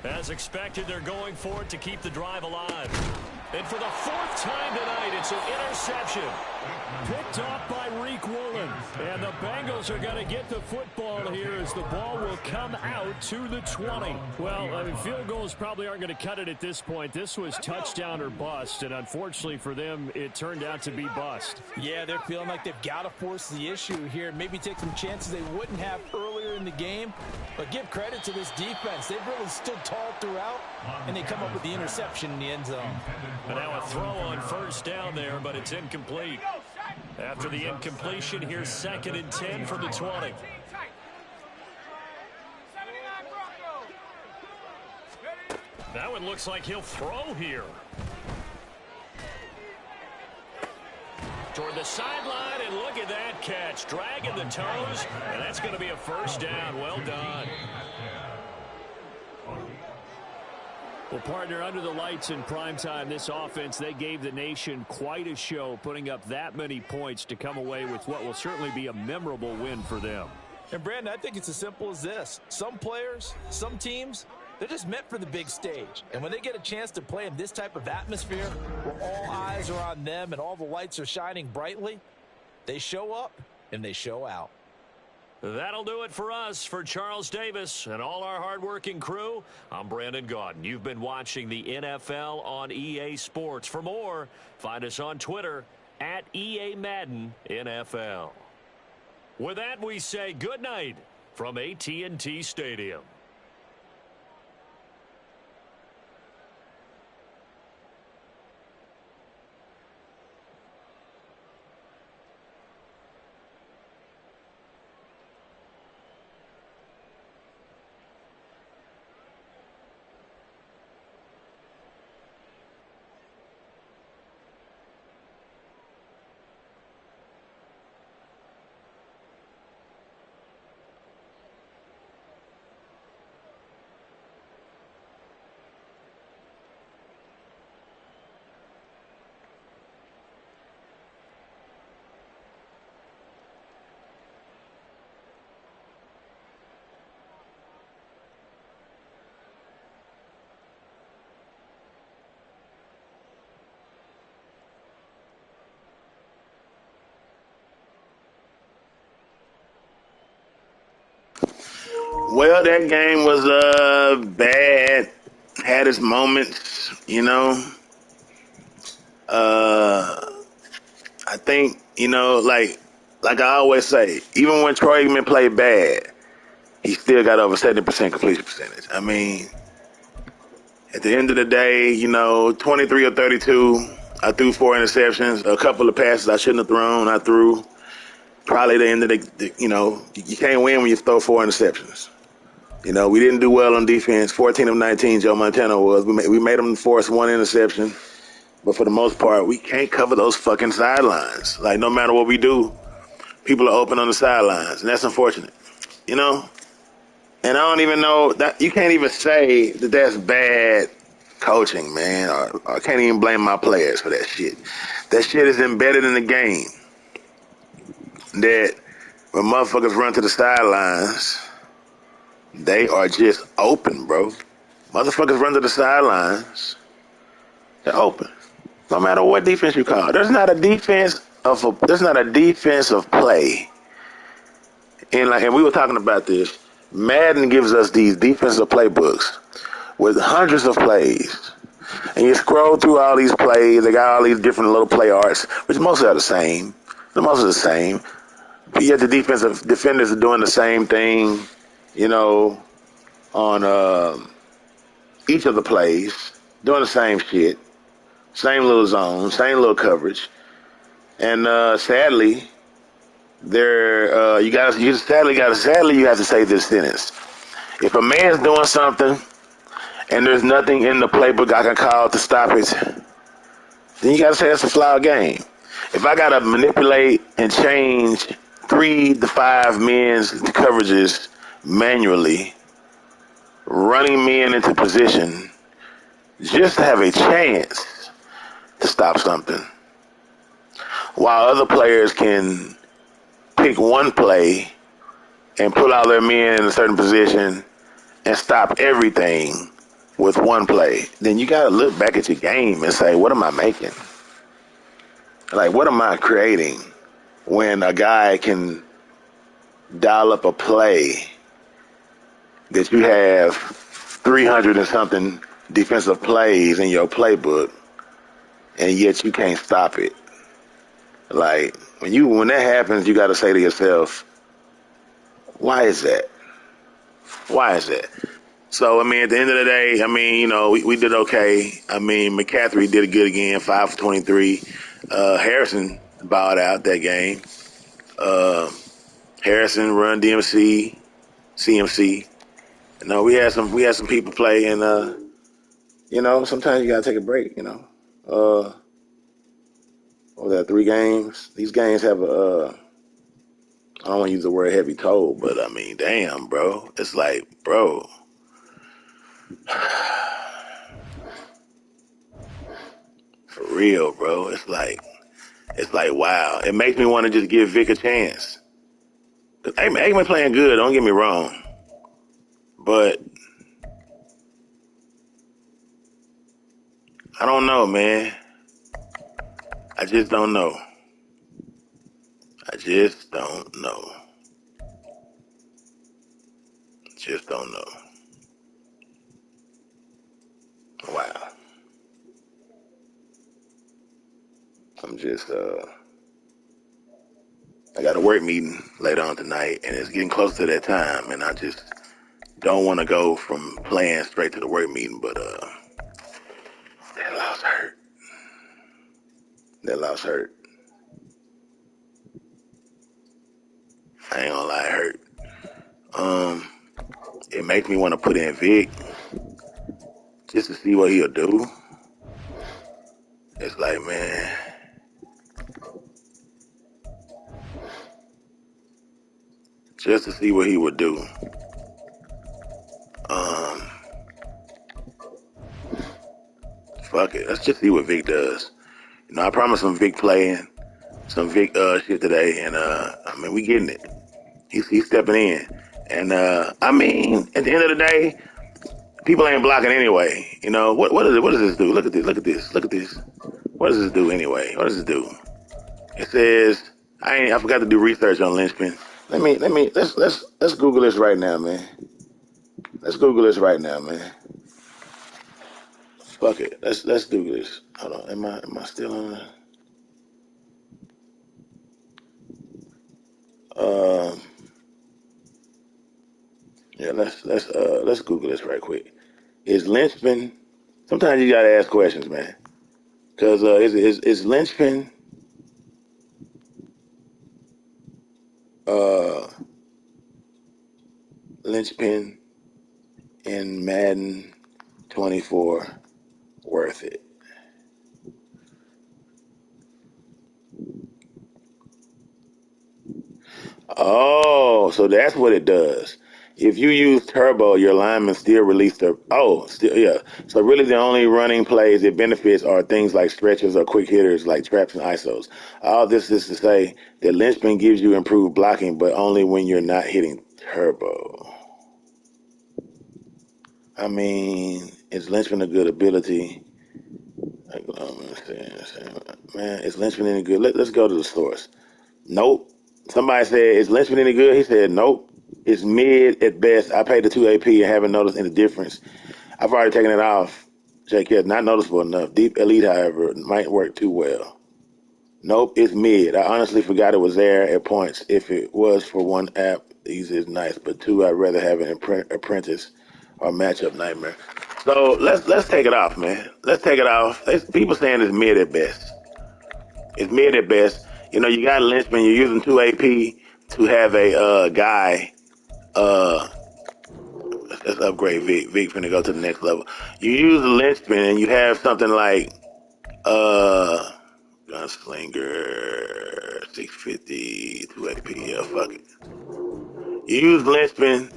As expected, they're going for it to keep the drive alive. And for the 4th time tonight, it's an interception. Picked off by Reek Woolen. And the Bengals are going to get the football here as the ball will come out to the 20. Well, I mean, field goals probably aren't going to cut it at this point. This was touchdown or bust, and unfortunately for them, it turned out to be bust. Yeah, they're feeling like they've got to force the issue here. Maybe take some chances they wouldn't have earlier in the game. But give credit to this defense. They've really stood tall throughout, and they come up with the interception in the end zone. And now a throw on 1st down there, but it's incomplete. After the incompletion, here's 2nd and 10 from the 20. That one looks like he'll throw here. Toward the sideline, and look at that catch. Dragging the toes, and that's going to be a 1st down. Well done. Well, partner, under the lights in primetime, this offense, they gave the nation quite a show, putting up that many points to come away with what will certainly be a memorable win for them. And, Brandon, I think it's as simple as this. Some players, some teams, they're just meant for the big stage. And when they get a chance to play in this type of atmosphere where all eyes are on them and all the lights are shining brightly, they show up and they show out. That'll do it for us. For Charles Davis and all our hardworking crew, I'm Brandon Gaudin. You've been watching the NFL on EA Sports. For more, find us on Twitter at EA Madden NFL. With that, we say good night from AT&T Stadium. Well, that game was bad. Had its moments, you know. I think, you know, like I always say, even when Troy Aikman played bad, he still got over 70% completion percentage. I mean, At the end of the day, 23 or 32, I threw 4 interceptions. A couple of passes I shouldn't have thrown, I threw. Probably the end of you can't win when you throw 4 interceptions. We didn't do well on defense. 14 of 19, Joe Montana was. We made them force 1 interception. But for the most part, we can't cover those fucking sidelines. Like, no matter what we do, people are open on the sidelines. And that's unfortunate. And I don't even know that you can't even say that that's bad coaching, man. Or I can't even blame my players for that shit. That shit is embedded in the game. That when motherfuckers run to the sidelines, they are just open, bro. Motherfuckers run to the sidelines, they're open. No matter what defense you call. There's not a defense of play. And we were talking about this. Madden gives us these defensive playbooks with hundreds of plays. And you scroll through all these plays, they got all these different little play arts, which mostly are the same. Most are the same. But yet the defenders are doing the same thing, on each of the plays, doing the same shit, same little zone, same little coverage. And sadly, you have to say this sentence. If a man's doing something and there's nothing in the playbook I can call to stop it, then you got to say it's a flawed game. If I got to manipulate and change 3 to 5 men's coverages manually, running men into position just to have a chance to stop something, while other players can pick one play and put all their men in a certain position and stop everything with one play, then you got to look back at your game and say, what am I making? Like, what am I creating when a guy can dial up a play that you have 300 and something defensive plays in your playbook, and yet you can't stop it? Like, when that happens, you got to say to yourself, why is that? Why is that? So, at the end of the day, we did okay. McCaffrey did good again, 5 for 23. Harrison balled out that game. Harrison, Run DMC, CMC. We had some people play, and sometimes you gotta take a break. What was that, 3 games? These games have I don't want to use the word heavy toll, but damn, bro. It's like, bro. For real, bro. It's like, wow. It makes me want to just give Vic a chance. Aikman playing good, don't get me wrong. But I don't know, man. I just don't know. Just don't know. Wow. I'm just, I got a work meeting later on tonight, and it's getting close to that time, and I just don't want to go from playing straight to the work meeting, but that loss hurt. I ain't gonna lie, it hurt. It makes me want to put in Vic just to see what he'll do. It's like, man, just to see what he would do. Fuck it. Let's just see what Vic does. I promised some Vic playing, some Vic shit today, and we getting it. He's stepping in. And at the end of the day, people ain't blocking anyway. What does this do? Look at this. What does this do anyway? What does this do? It says I forgot to do research on linchpin. Let's Google this right now, man. Fuck it. Let's do this. Hold on. Am I still on that? Yeah, let's Google this right quick. Is linchpin Sometimes you gotta ask questions, man. Because is linchpin linchpin in Madden 24 worth it? Oh, so that's what it does. If you use turbo, your linemen still release the. Oh, still, yeah. So really, the only running plays it benefits are things like stretches or quick hitters like traps and isos. All this is to say that linchpin gives you improved blocking, but only when you're not hitting turbo. I mean, is linchpin a good ability? Man, is linchpin any good? Let's go to the source. Nope. Somebody said, is linchpin any good? He said, nope. It's mid at best. I paid the 2 AP and haven't noticed any difference. I've already taken it off. JK, not noticeable enough. Deep elite, however, might work too well. Nope, it's mid. I honestly forgot it was there at points. If it was for one app, easy is nice, but two, I'd rather have an apprentice or matchup nightmare. So let's take it off, man. Let's take it off. People saying it's mid at best. It's mid at best. You know, you got Lynchman. You're using 2 AP to have a guy. Let's upgrade Vic. Vic finna go to the next level. You use the Lynchman and you have something like Gunslinger 650 2 AP. Yeah, fuck it. You use Lynchman.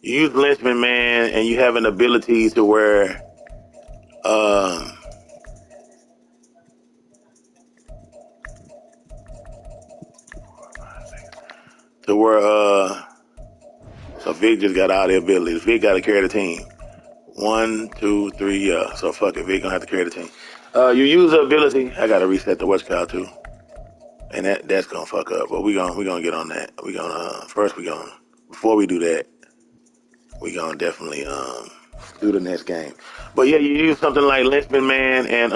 You use Lynchman, man, and you have an ability to where to where so Vic just got all the abilities. Vic got to carry the team. 1, 2, 3, yeah. So fuck it, Vic gonna have to carry the team. You use the ability. I gotta reset the watch call too, and that's gonna fuck up. But we gonna get on that. We gonna first we gonna before we do that, we gonna definitely do the next game. But yeah, you use something like Lynchman, man, and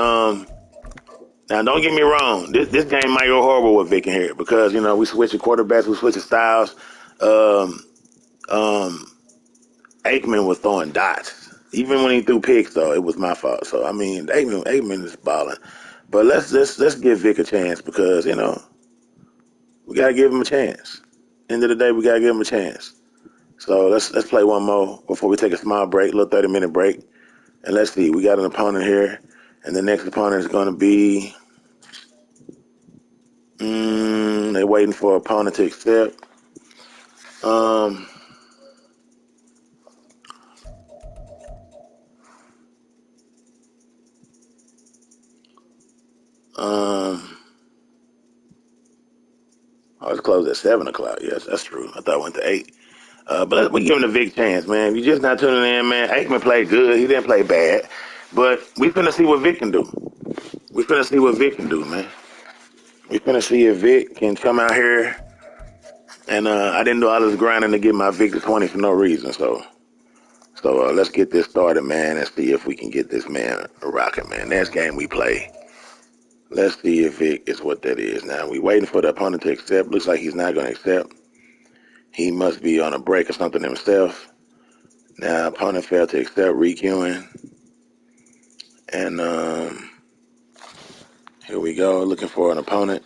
now don't get me wrong. This game might go horrible with Vic in here because you know we switching quarterbacks, we switching styles. Um, um, Aikman was throwing dots. Even when he threw picks, though, it was my fault. So I mean, Aikman is balling. But let's give Vic a chance because you know we gotta give him a chance. End of the day, we gotta give him a chance. So let's play one more before we take a small break, little 30-minute break, and let's see. We got an opponent here, and the next opponent is gonna be. They're waiting for an opponent to accept. Um, um, I was closed at 7 o'clock. Yes, that's true. I thought it went to 8. But we give him a big chance, man. If you're just not tuning in, man, Aikman played good. He didn't play bad. But we finna see what Vic can do. We finna see what Vic can do, man. We finna see if Vic can come out here. And I didn't do all this grinding to get my Vic to 20 for no reason. So let's get this started, man, and see if we can get this man rocking, man. Next game we play. Let's see if Vic is what that is. Now, we waiting for the opponent to accept. Looks like he's not going to accept. He must be on a break or something himself. Now, opponent failed to accept, requeuing. And here we go, looking for an opponent.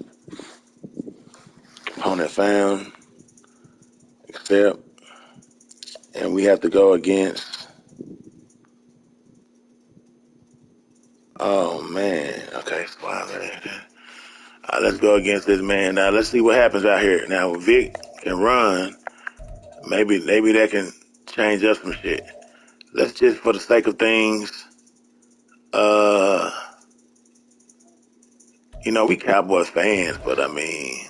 Opponent found, accept. And we have to go against, oh man, okay, wow, man. Let's go against this man. Now, let's see what happens out here. Now, Vic can run. Maybe that can change up some shit. Let's just, for the sake of things, you know, we Cowboys fans, but I mean,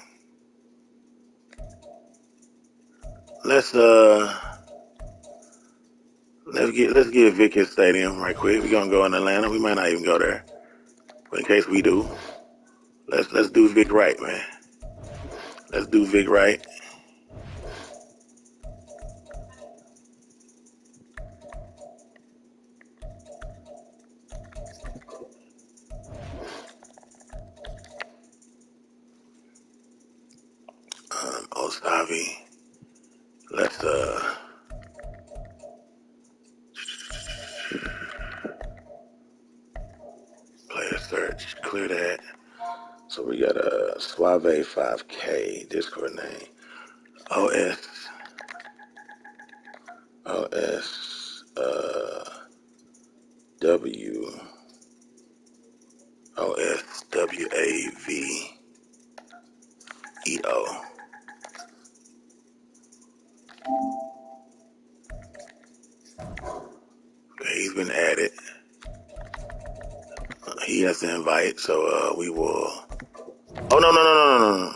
let's get Vic his stadium right quick. We're gonna go in Atlanta. We might not even go there, but in case we do, let's do Vic right, man. Let's do Vic right. Osavi. Let's Suave 5K, Discord name. OSWAVEO. Okay, he's been added. He has to invite, so we will. Oh no.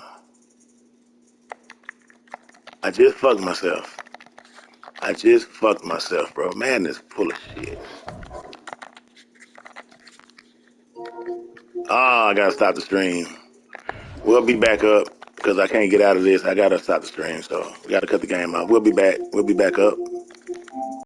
I just fucked myself, bro. Madden is full of shit. I gotta stop the stream. We'll be back up because I can't get out of this. I gotta stop the stream, so we gotta cut the game off. We'll be back. We'll be back up.